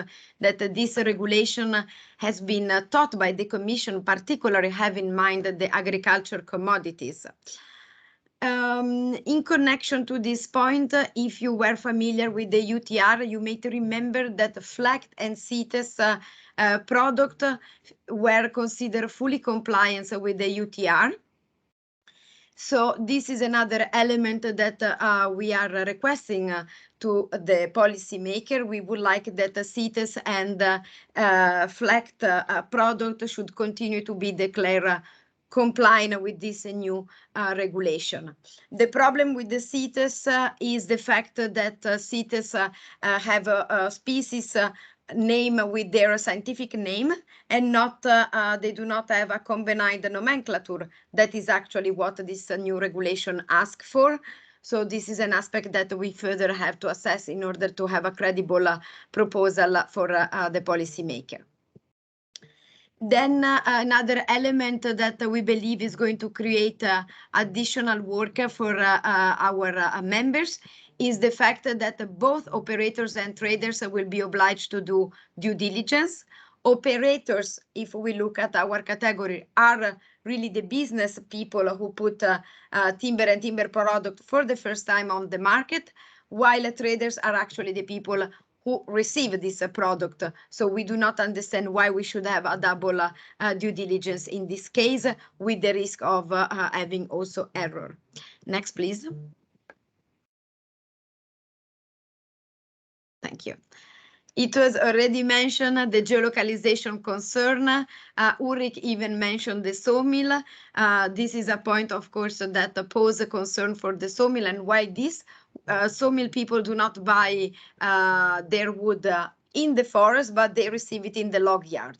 that this regulation has been taught by the Commission, particularly have in mind the agriculture commodities. In connection to this point, if you were familiar with the UTR, you may remember that FLECT and CITES product were considered fully compliant with the UTR. So this is another element that we are requesting to the policymaker. We would like that the CITES and FLECT product should continue to be declared compliant with this new regulation. The problem with the CITES is the fact that CITES have a species name with their scientific name and not they do not have a combined nomenclature. That is actually what this new regulation asks for. So this is an aspect that we further have to assess in order to have a credible proposal for the policymaker. Then another element that we believe is going to create additional work for our members is the fact that both operators and traders will be obliged to do due diligence. Operators, if we look at our category, are really the business people who put timber and timber product for the first time on the market, while traders are actually the people who receive this product. So we do not understand why we should have a double due diligence in this case, with the risk of having also error. Next, please. Thank you. It was already mentioned, the geolocalization concern. Ulrich even mentioned the sawmill. This is a point, of course, that poses a concern for the sawmill, and why this sawmill people do not buy their wood in the forest, but they receive it in the log yard.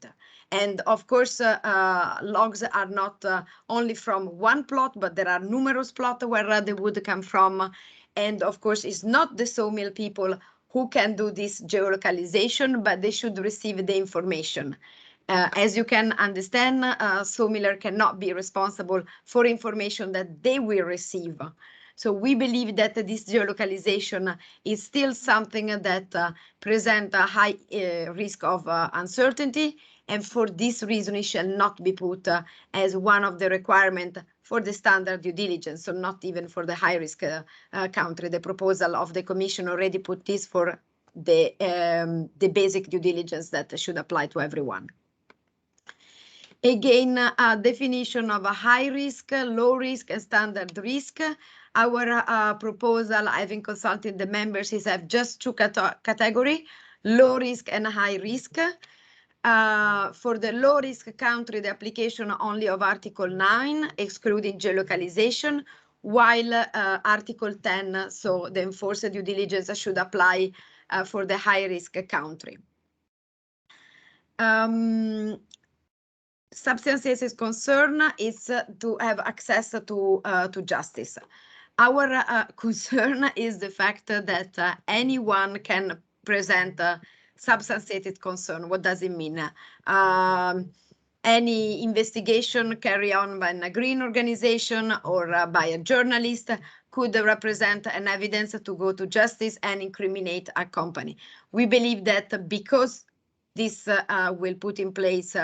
And of course, logs are not only from one plot, but there are numerous plots where the wood comes from. And of course, it's not the sawmill people who can do this geolocalization, but they should receive the information. As you can understand, sawmiller cannot be responsible for information that they will receive. So we believe that this geolocalization is still something that presents a high risk of uncertainty, and for this reason it shall not be put as one of the requirements for the standard due diligence, so not even for the high-risk country. The proposal of the Commission already put this for the basic due diligence that should apply to everyone. Again, a definition of a high risk, low risk, and standard risk. Our proposal, having consulted the members, is have just two categories, low risk and high risk. For the low risk country, the application only of Article 9, excluding geolocalization, while Article 10, so the enforced due diligence, should apply for the high risk country. Substances concern is to have access to justice. Our concern is the fact that anyone can present substantiated concern. What does it mean? Any investigation carried on by a green organization or by a journalist could represent an evidence to go to justice and incriminate a company. We believe that because this will put in place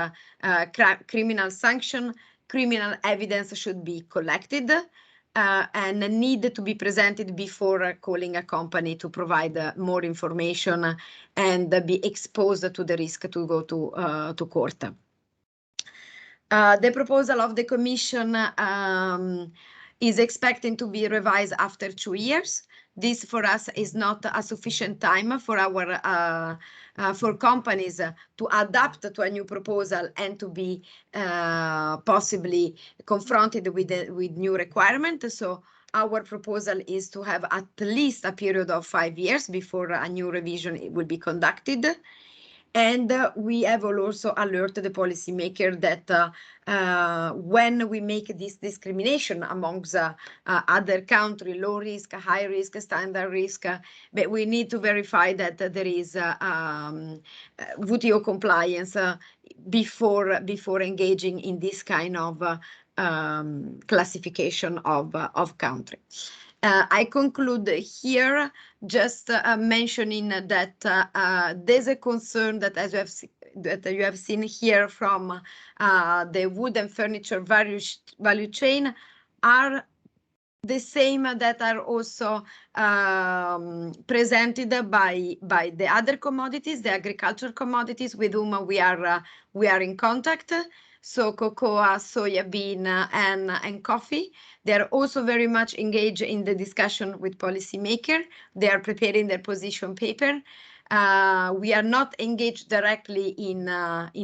criminal sanction, criminal evidence should be collected and need to be presented before calling a company to provide more information and be exposed to the risk to go to court. The proposal of the Commission is expecting to be revised after 2 years. This for us is not a sufficient time for our for companies to adapt to a new proposal and to be possibly confronted with new requirements. So our proposal is to have at least a period of 5 years before a new revision will be conducted. And we have also alerted the policymaker that when we make this discrimination amongst other countries, low risk, high risk, standard risk, but we need to verify that there is WTO compliance before engaging in this kind of classification of country. I conclude here just mentioning that there's a concern that, as you have seen here from the wood and furniture value chain, are the same that are also presented by the other commodities, the agricultural commodities with whom we are in contact. So cocoa, soybean, and coffee. They are also very much engaged in the discussion with policymakers. They are preparing their position paper. We are not engaged directly in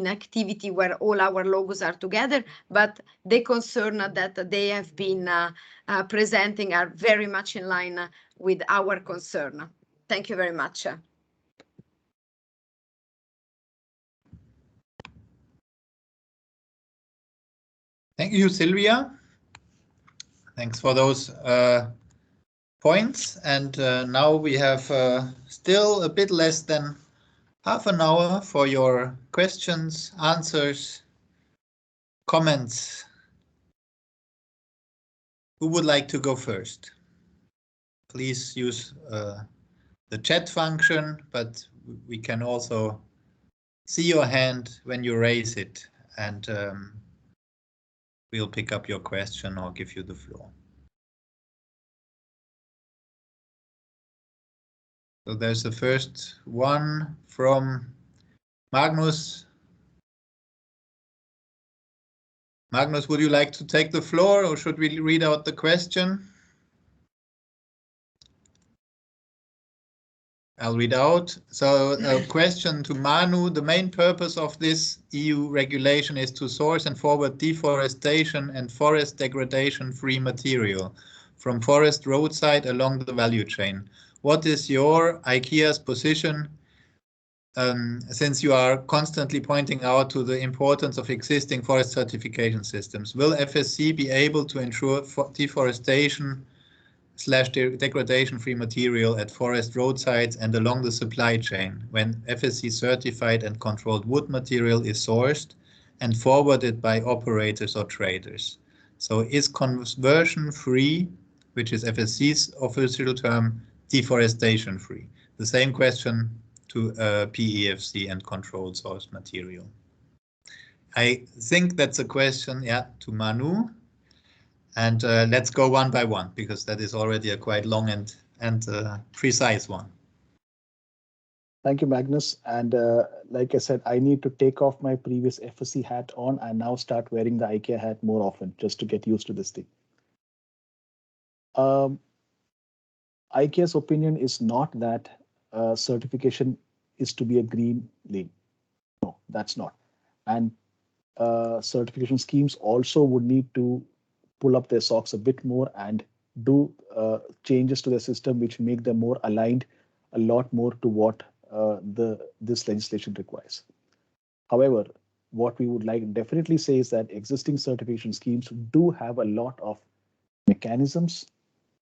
activity where all our logos are together, but the concern that they have been presenting are very much in line with our concern. Thank you very much.
Thank you, Silvia. Thanks for those points. And now we have still a bit less than half an hour for your questions, answers, comments. Who would like to go first? please use the chat function, but we can also see your hand when you raise it, and we'll pick up your question or give you the floor. So there's the first one from Magnus. Magnus, would you like to take the floor, or should we read out the question? I'll read out. So a question to Manu. The main purpose of this EU regulation is to source and forward deforestation and forest degradation-free material from forest roadside along the value chain. What is your IKEA's position, since you are constantly pointing out to the importance of existing forest certification systems? Will FSC be able to ensure deforestation/degradation-free material at forest roadsides and along the supply chain when FSC certified and controlled wood material is sourced and forwarded by operators or traders? So is conversion-free, which is FSC's official term, deforestation-free? The same question to PEFC and controlled source material. I think that's a question, yeah, to Manu. And let's go one by one, because that is already a quite long and precise one.
Thank you, Magnus. And like I said, I need to take off my previous FSC hat on and now start wearing the IKEA hat more often, just to get used to this thing. IKEA's opinion is not that certification is to be a green lane. No, that's not. And certification schemes also would need to pull up their socks a bit more and do changes to the system which make them more aligned a lot more to what this legislation requires. However, what we would like definitely say is that existing certification schemes do have a lot of mechanisms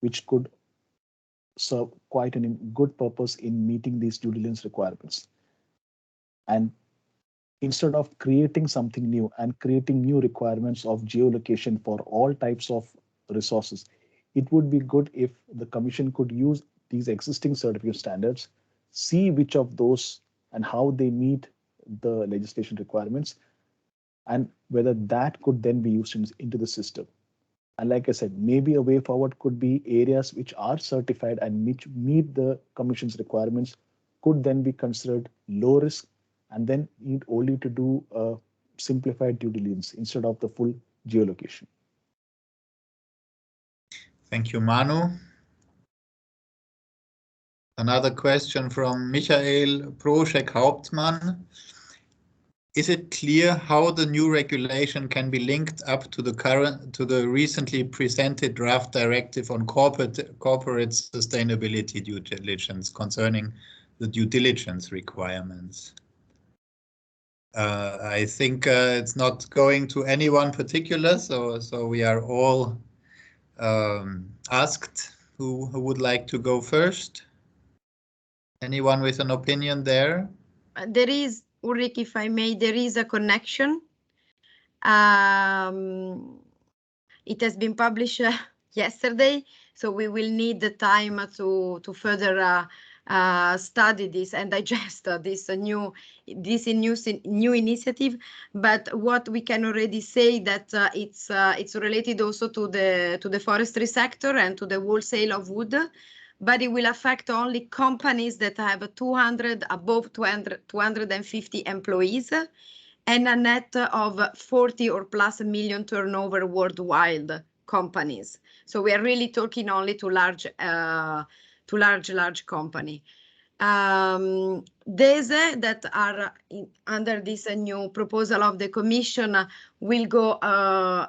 which could serve quite a good purpose in meeting these due diligence requirements. And instead of creating something new and creating new requirements of geolocation for all types of resources, it would be good if the Commission could use these existing certificate standards, see which of those and how they meet the legislation requirements, and whether that could then be used into the system. And like I said, maybe a way forward could be areas which are certified and which meet the Commission's requirements could then be considered low risk, and then need only to do a simplified due diligence instead of the full geolocation.
Thank you, Manu. Another question from Michael Proschek-Hauptmann. Is it clear how the new regulation can be linked up to the recently presented draft directive on corporate sustainability due diligence concerning the due diligence requirements? I think it's not going to anyone particular, so we are all asked who would like to go first. Anyone with an opinion there?
There is, Ulrich, if I may, there is a connection. It has been published yesterday, so we will need the time to further study this and digest this new initiative. But what we can already say that it's related also to the forestry sector and to the wholesale of wood, but it will affect only companies that have above 250 employees and a net of 40 or plus million turnover worldwide companies. So we are really talking only to large company. These that are under this new proposal of the Commission will go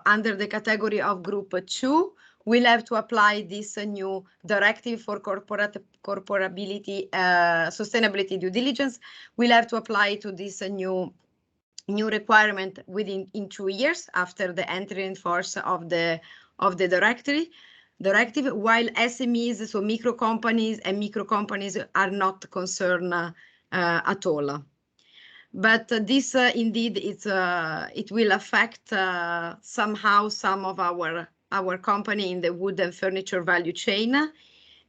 under the category of Group 2. We'll have to apply this new directive for corporability, sustainability due diligence. We'll have to apply to this new requirement in 2 years after the entry in force of the directive, while SMEs, so micro companies are not concerned at all. But this indeed it will affect somehow some of our company in the wood and furniture value chain,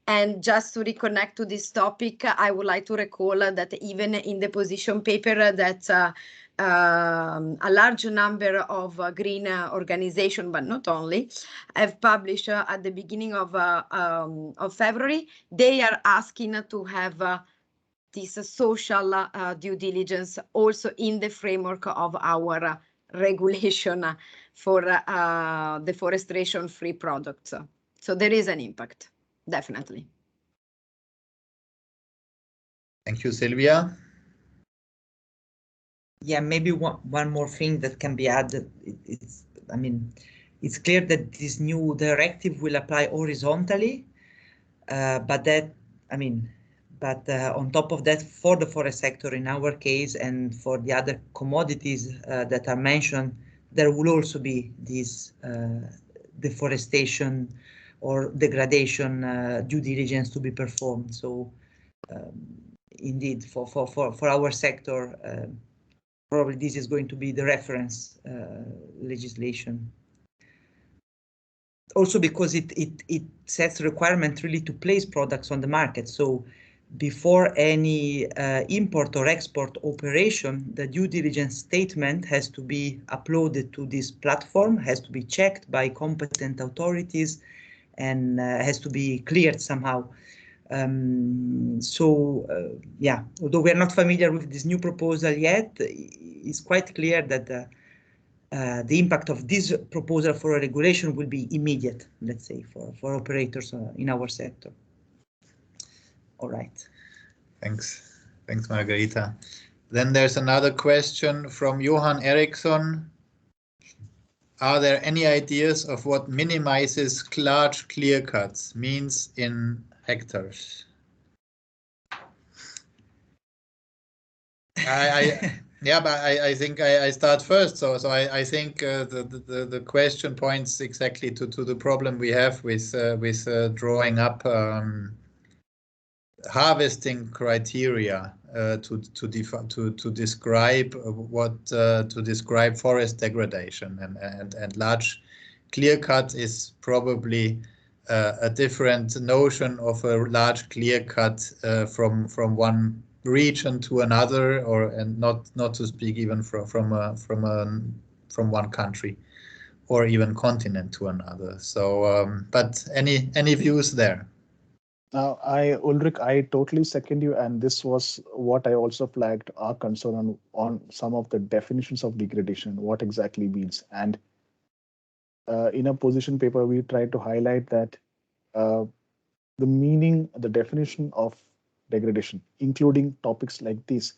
And just to reconnect to this topic, I would like to recall that even in the position paper that a large number of green organizations, but not only, have published at the beginning of February, they are asking to have this social due diligence also in the framework of our regulation for deforestation-free products. So there is an impact, definitely.
Thank you, Silvia.
Yeah, maybe one more thing that can be added. I mean, it's clear that this new directive will apply horizontally, but on top of that, for the forest sector in our case and for the other commodities that are mentioned, there will also be this deforestation or degradation due diligence to be performed. So indeed, for our sector, probably this is going to be the reference legislation. Also because it sets requirement really to place products on the market. So before any import or export operation, the due diligence statement has to be uploaded to this platform, has to be checked by competent authorities, and has to be cleared somehow. Yeah, although we are not familiar with this new proposal yet, it's quite clear that the impact of this proposal for a regulation will be immediate, let's say, for operators in our sector. All right.
Thanks, Margarita. Then there's another question from Johan Eriksson. Are there any ideas of what minimizes large clear cuts means in hectares? Yeah, but I think I start first. So I think the question points exactly to the problem we have with drawing up harvesting criteria to describe forest degradation, and large clear cut is probably a different notion of a large clear cut from one region to another, and not to speak even from one country or even continent to another. So, but any views there?
Now, Ulrich, I totally second you, and this was what I also flagged our concern on some of the definitions of degradation, what exactly means. And in a position paper, we tried to highlight that the meaning, the definition of degradation, including topics like this,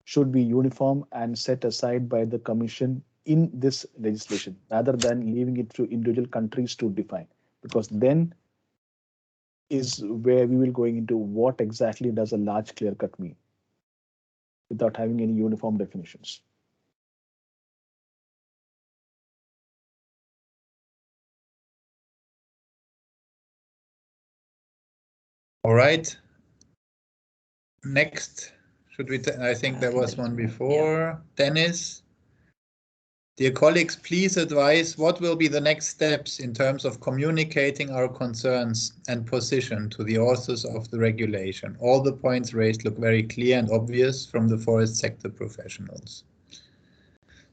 should be uniform and set aside by the Commission in this legislation, rather than leaving it to individual countries to define, because then is where we will going into what exactly does a large clear cut mean without having any uniform definitions.
All right. Next, should we? I think there was one before. Yeah. Dennis. Dear colleagues, please advise what will be the next steps in terms of communicating our concerns and position to the authors of the regulation. All the points raised look very clear and obvious from the forest sector professionals.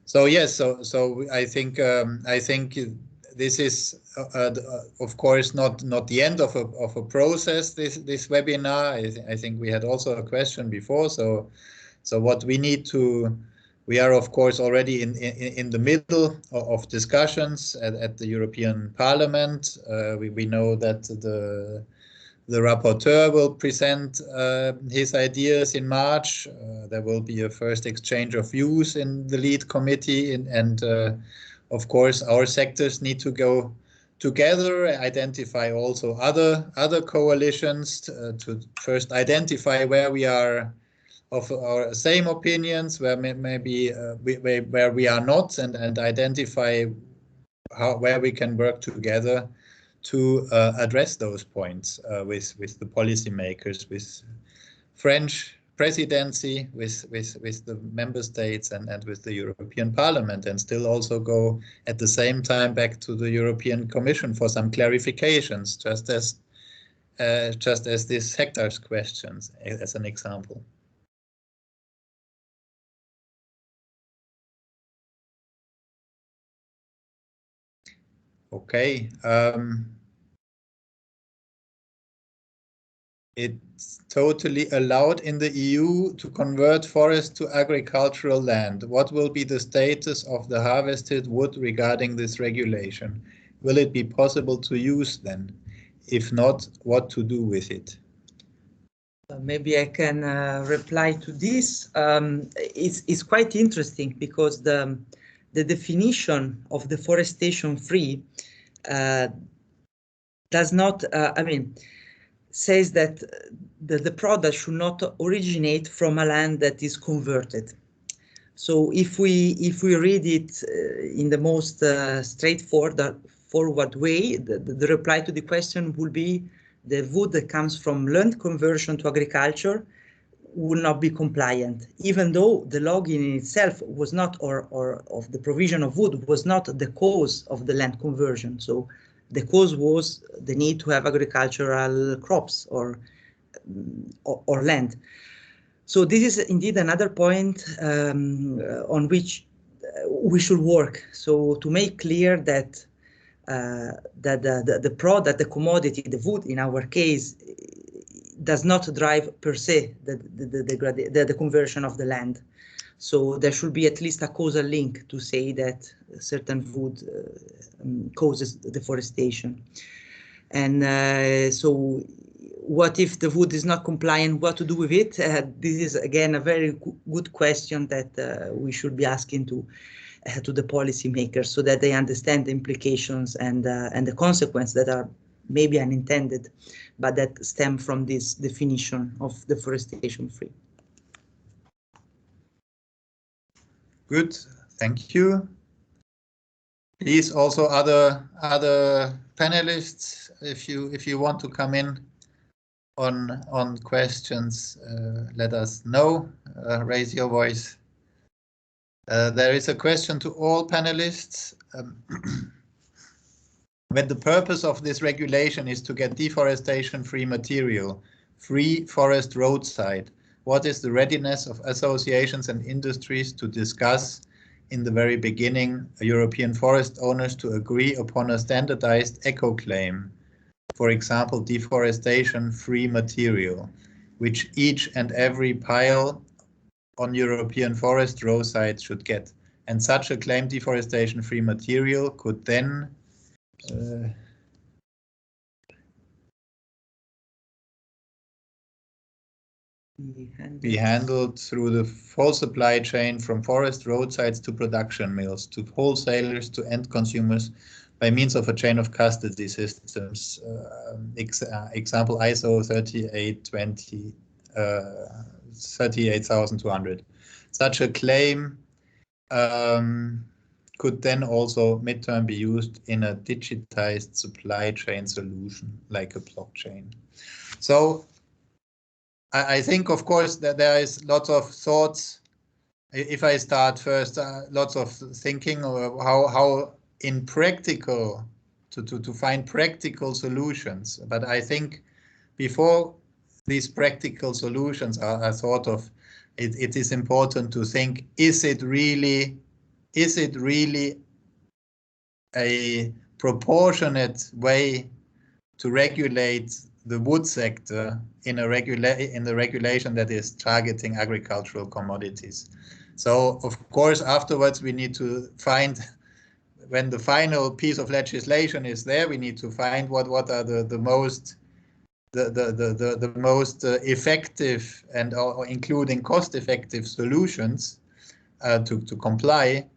So yes, so I think this is of course not the end of a process. This webinar. I think we had also a question before. So what we need to. We are, of course, already in the middle of discussions at the European Parliament. We know that the rapporteur will present his ideas in March. There will be a first exchange of views in the lead committee, and of course, our sectors need to go together, identify also other coalitions to first identify where we are of our same opinions, where maybe where we are not, and identify where we can work together to address those points with the policymakers, with French presidency, with the member states, and with the European Parliament, and still also go at the same time back to the European Commission for some clarifications, just just as these hectares questions as an example. Okay. It's totally allowed in the EU to convert forest to agricultural land. What will be the status of the harvested wood regarding this regulation? Will it be possible to use then? If not, what to do with it?
Maybe I can reply to this. It's quite interesting because the definition of deforestation-free does not, says that the product should not originate from a land that is converted. So if we read it in the most straightforward way, the reply to the question will be the wood that comes from land conversion to agriculture will not be compliant, even though the logging in itself was not, or of the provision of wood was not the cause of the land conversion. So the cause was the need to have agricultural crops or land. So this is indeed another point on which we should work. So to make clear that the product, the commodity, the wood in our case, does not drive per se the conversion of the land. So there should be at least a causal link to say that certain wood causes deforestation. And so what if the wood is not compliant? What to do with it? This is again a very good question that we should be asking to the policymakers so that they understand the implications and the consequences that are maybe unintended, but that stem from this definition of deforestation-free.
Good, thank you. Please, also other panelists, if you want to come in on questions, let us know. Raise your voice. There is a question to all panelists. When the purpose of this regulation is to get deforestation-free material, free forest roadside, what is the readiness of associations and industries to discuss in the very beginning European forest owners to agree upon a standardized eco-claim, for example, deforestation-free material, which each and every pile on European forest roadsides should get. And such a claim, deforestation-free material, could then be handled through the full supply chain from forest roadsides to production mills, to wholesalers, to end consumers by means of a chain of custody systems. Example ISO 38200. Such a claim could then also midterm be used in a digitized supply chain solution like a blockchain. So I think, of course, that there is lots of thoughts. If I start first, lots of thinking of how in practical to find practical solutions. But I think before these practical solutions are thought of, it is important to think: is it really a proportionate way to regulate the wood sector in the regulation that is targeting agricultural commodities? So of course afterwards we need to find, when the final piece of legislation is there, we need to find what are the most effective and including cost-effective solutions to comply.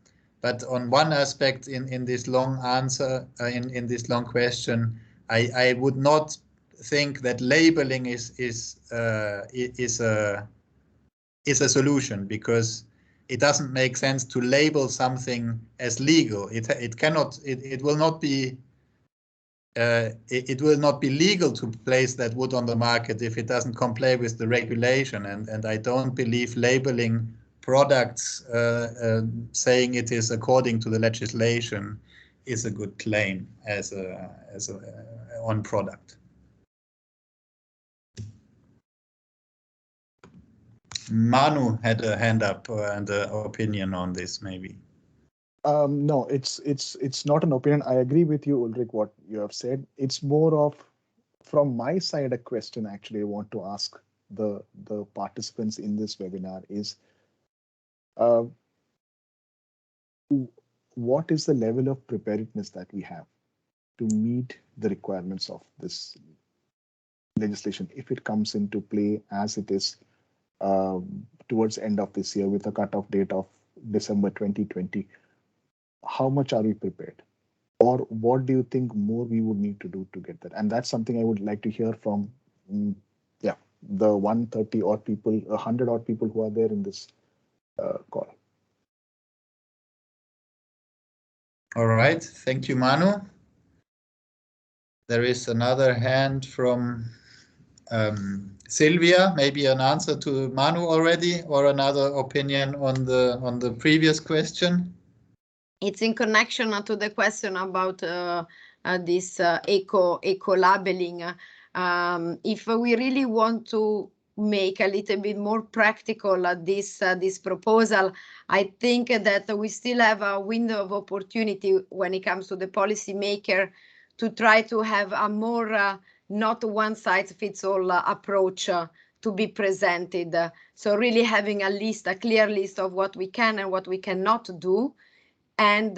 But on one aspect in this long answer, in this long question, I would not think that labeling is a solution, because it doesn't make sense to label something as legal. It will not be legal to place that wood on the market if it doesn't comply with the regulation. And I don't believe labeling products saying it is according to the legislation is a good claim as on product. Manu had a hand up and an opinion on this, maybe.
No, it's not an opinion. I agree with you, Ulrich, what you have said. It's more of, from my side, a question actually I want to ask the participants in this webinar is, what is the level of preparedness that we have to meet the requirements of this legislation if it comes into play as it is towards the end of this year with a cutoff date of December 2020? How much are we prepared? Or what do you think more we would need to do to get that? And that's something I would like to hear from the 130 odd people, 100 odd people who are there in this call.
All right, thank you, Manu. There is another hand from Sylvia, maybe an answer to Manu already, or another opinion on the previous question.
It's in connection to the question about this eco labeling. If we really want to make a little bit more practical this proposal, I think that we still have a window of opportunity when it comes to the policymaker to try to have a more not one size fits all approach to be presented. So really having a clear list of what we can and what we cannot do, and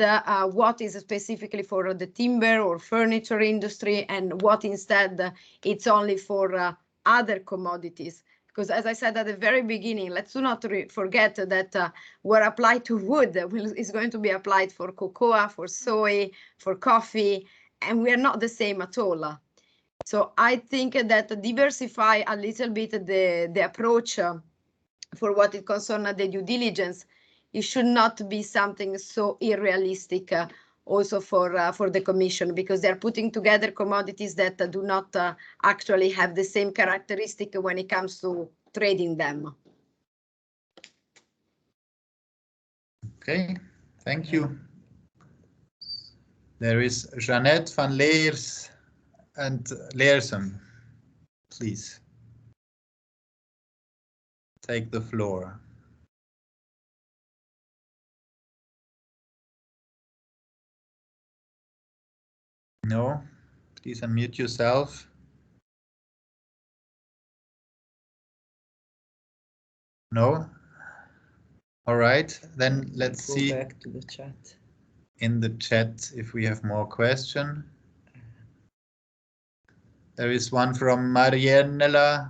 what is specifically for the timber or furniture industry, and what instead it's only for other commodities. Because as I said at the very beginning, let's not forget that what applied to wood is going to be applied for cocoa, for soy, for coffee, and we are not the same at all. So I think that diversify a little bit the approach for what it concerns the due diligence. It should not be something so unrealistic also for the Commission, because they're putting together commodities that do not actually have the same characteristic when it comes to trading them.
Okay, thank you. There is Jeanette van Leers and Leersum. Please take the floor. No, please unmute yourself. No? All right, then let's see.
Go back to the chat.
In the chat if we have more questions. There is one from Marianella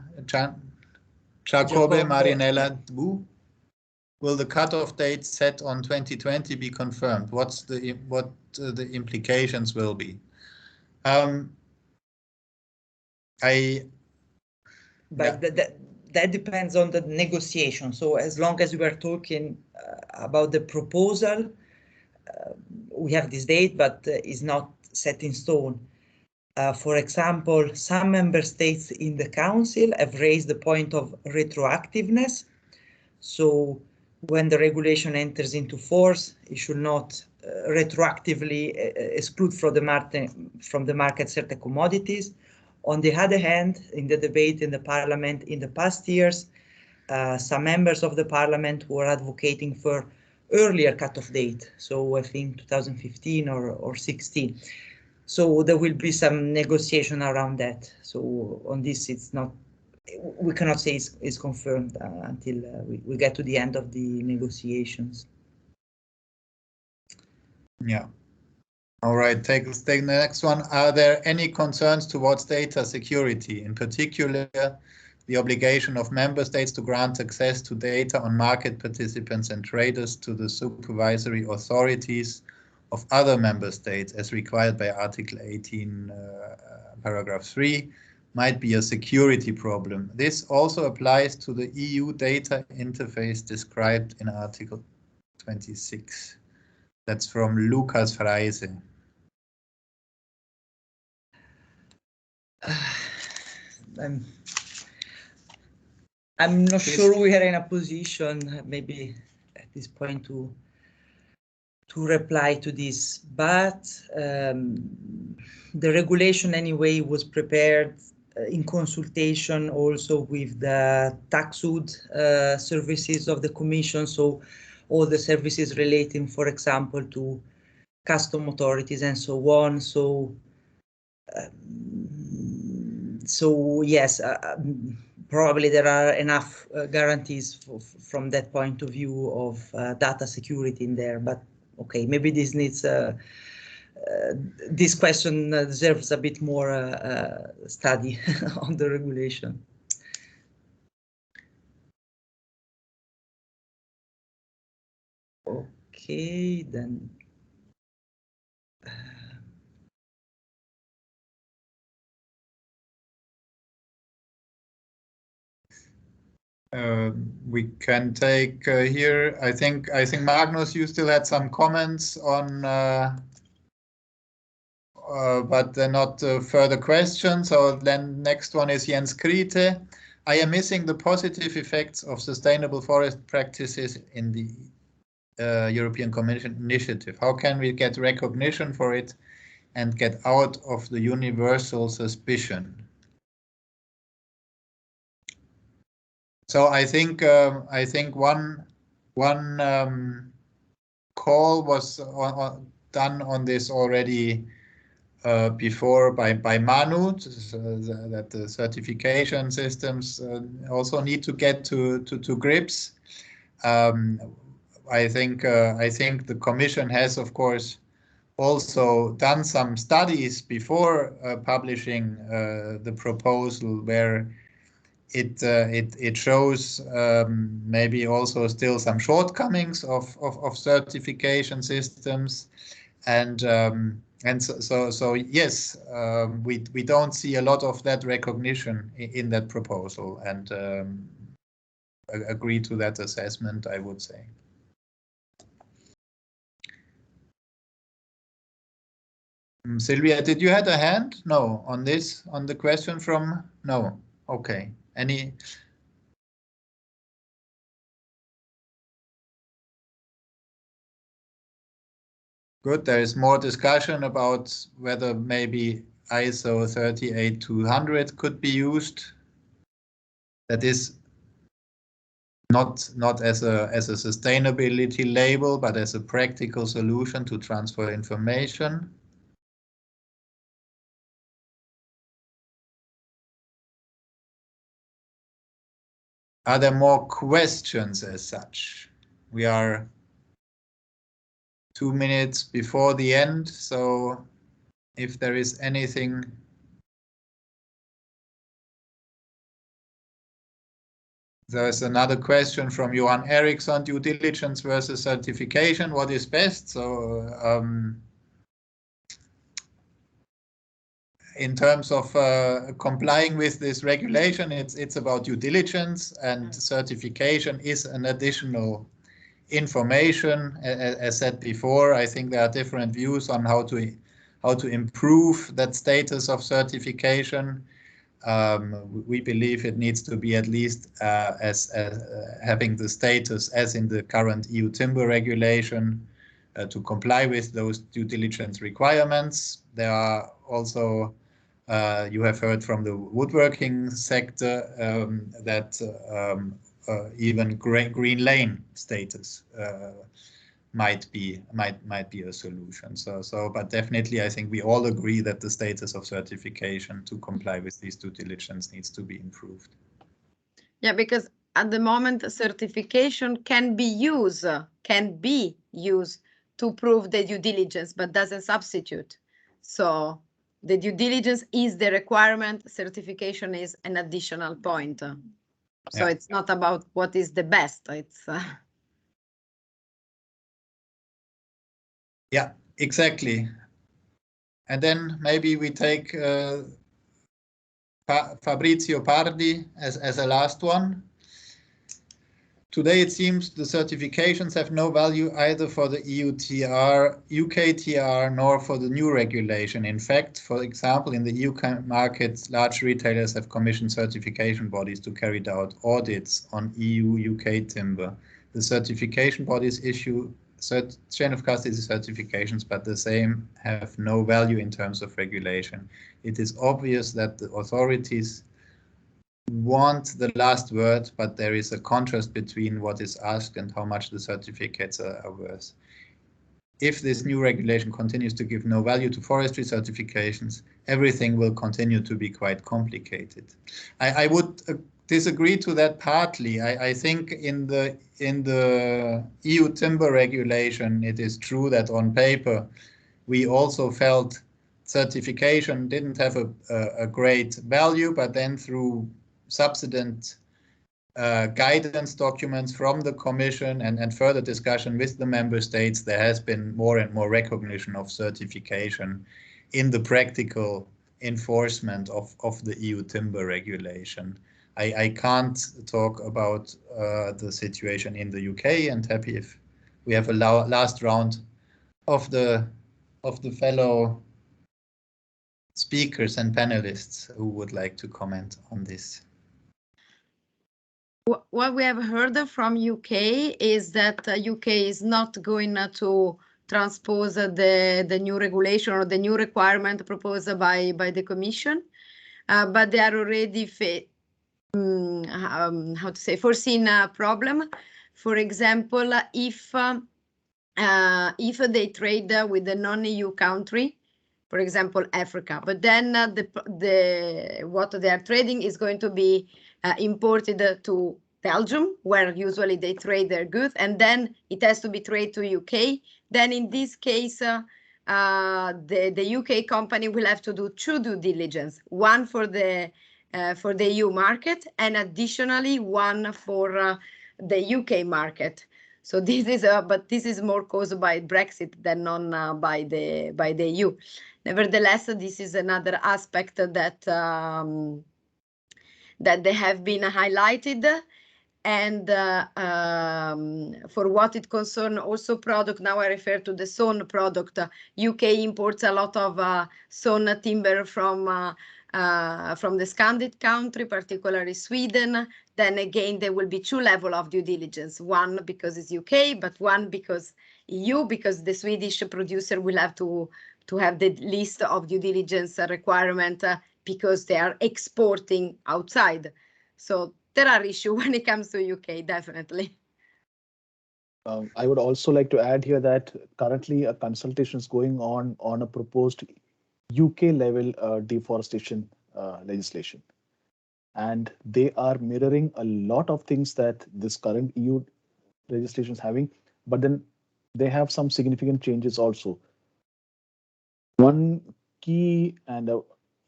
Jacobe Marianella. Will the cutoff date set on 2020 be confirmed? What the implications will be?
That depends on the negotiation. So as long as we are talking about the proposal, we have this date, but it's not set in stone. For example, some member states in the Council have raised the point of retroactiveness. So when the regulation enters into force, it should not retroactively exclude from the market certain commodities. On the other hand, in the debate in the Parliament in the past years, some members of the Parliament were advocating for earlier cutoff date. So I think 2015 or 16. So there will be some negotiation around that. So on this, it's not, we cannot say it's confirmed until we get to the end of the negotiations.
Yeah. All right, take the next one. Are there any concerns towards data security, in particular the obligation of member states to grant access to data on market participants and traders to the supervisory authorities of other member states as required by Article 18, paragraph 3, might be a security problem? This also applies to the EU data interface described in Article 26. That's from Lukas Freise.
I'm not sure we are in a position, maybe at this point, to reply to this, but the regulation anyway was prepared in consultation also with the taxud services of the Commission, so all the services relating, for example, to custom authorities and so on. So yes, probably there are enough guarantees from that point of view of data security in there. But okay, maybe this needs this question deserves a bit more study on the regulation. Okay, then.
We can take here. I think Magnus, you still had some comments on, but they're not further questions. So then next one is Jens Krite. I am missing the positive effects of sustainable forest practices in the European Commission initiative. How can we get recognition for it and get out of the universal suspicion? So I think one call was done on this already before by Manu, that the certification systems also need to get to grips. I think the Commission has, of course, also done some studies before publishing the proposal, where it shows maybe also still some shortcomings of certification systems, and so yes, we don't see a lot of that recognition in that proposal, and agree to that assessment, I would say. Sylvia, did you have a hand? No, on this, on the question from, no. Okay. Any? Good. There is more discussion about whether maybe ISO 38200 could be used. That is not as a sustainability label, but as a practical solution to transfer information. Are there more questions as such? We are 2 minutes before the end, so if there is anything. There's another question from Johan Eriksson, due diligence versus certification, what is best? So in terms of complying with this regulation, it's about due diligence, and certification is an additional information. As said before, I think there are different views on how to improve that status of certification. We believe it needs to be at least as having the status as in the current EU timber regulation to comply with those due diligence requirements. There are also, you have heard from the woodworking sector that even green lane status might be a solution. So, but definitely, I think we all agree that the status of certification to comply with these due diligence needs to be improved.
Yeah, because at the moment, certification can be used to prove the due diligence, but doesn't substitute. So the due diligence is the requirement, certification is an additional point. So yeah. It's not about what is the best, it's...
Yeah, exactly. And then maybe we take Fabrizio Pardi as a last one. Today it seems the certifications have no value either for the EU TR, UK TR, nor for the new regulation. In fact, for example, in the EU markets, large retailers have commissioned certification bodies to carry out audits on EU, UK timber. The certification bodies issue chain of custody certifications, but the same have no value in terms of regulation. It is obvious that the authorities want the last word, but there is a contrast between what is asked and how much the certificates are worth. If this new regulation continues to give no value to forestry certifications, everything will continue to be quite complicated. I would disagree to that partly. I think in the EU timber regulation, it is true that on paper we also felt certification didn't have a great value, but then through subsequent guidance documents from the Commission and further discussion with the member states, there has been more and more recognition of certification in the practical enforcement of the EU timber regulation. I can't talk about the situation in the UK, and happy if we have a last round of the fellow speakers and panelists who would like to comment on this.
What we have heard from UK is that UK is not going to transpose the new regulation or the new requirement proposed by the Commission, but they are already foreseen a problem. For example, if they trade with a non-EU country, for example, Africa, but then what they are trading is going to be imported to Belgium, where usually they trade their goods, and then it has to be traded to UK. Then in this case, the UK company will have to do two due diligence, one for the EU market and additionally one for the UK market. So this is but this is more caused by Brexit than by the EU. Nevertheless, this is another aspect that that they have been highlighted. And for what it concerns also product, now I refer to the sawn product. UK imports a lot of sawn timber from the Scandinavian country, particularly Sweden. Then again, there will be two levels of due diligence. One because it's UK, but one because EU, because the Swedish producer will have to have the list of due diligence requirement because they are exporting outside. So there are issues when it comes to UK, definitely.
I would also like to add here that currently a consultation is going on a proposed UK level deforestation legislation. And they are mirroring a lot of things that this current EU legislation is having, but then they have some significant changes also. One key and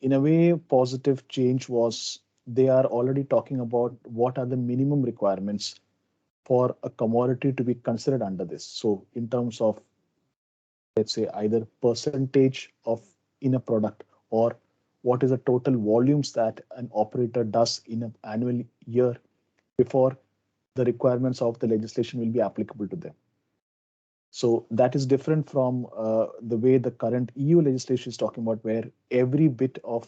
in a way positive change was they are already talking about what are the minimum requirements for a commodity to be considered under this. So in terms of, let's say, either percentage of in a product or what is the total volumes that an operator does in an annual year before the requirements of the legislation will be applicable to them. So that is different from the way the current EU legislation is talking about, where every bit of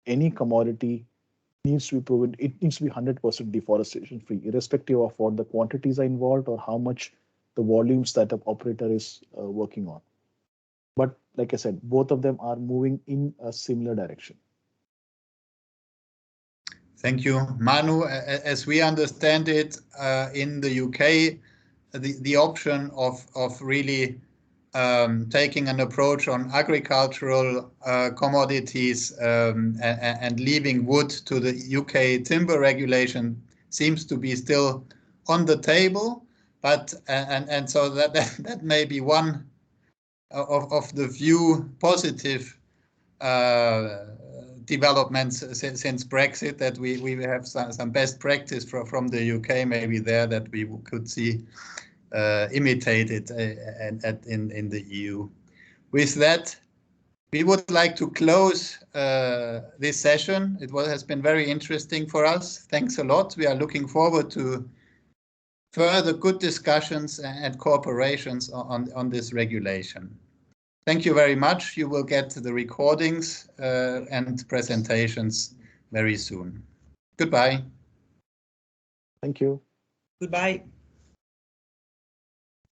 any commodity needs to be proven, it needs to be 100% deforestation free, irrespective of what the quantities are involved or how much the volumes that the operator is working on. But like I said, both of them are moving in a similar direction.
Thank you, Manu. As we understand it, in the UK, the option of really taking an approach on agricultural commodities and leaving wood to the UK timber regulation seems to be still on the table, but and so that may be one of the few positive developments since Brexit, that we have some best practice from the UK maybe there that we could see imitated in the EU. With that, we would like to close this session. It has been very interesting for us. Thanks a lot. We are looking forward to further good discussions and cooperations on this regulation. Thank you very much. You will get the recordings and presentations very soon. Goodbye.
Thank you.
Goodbye.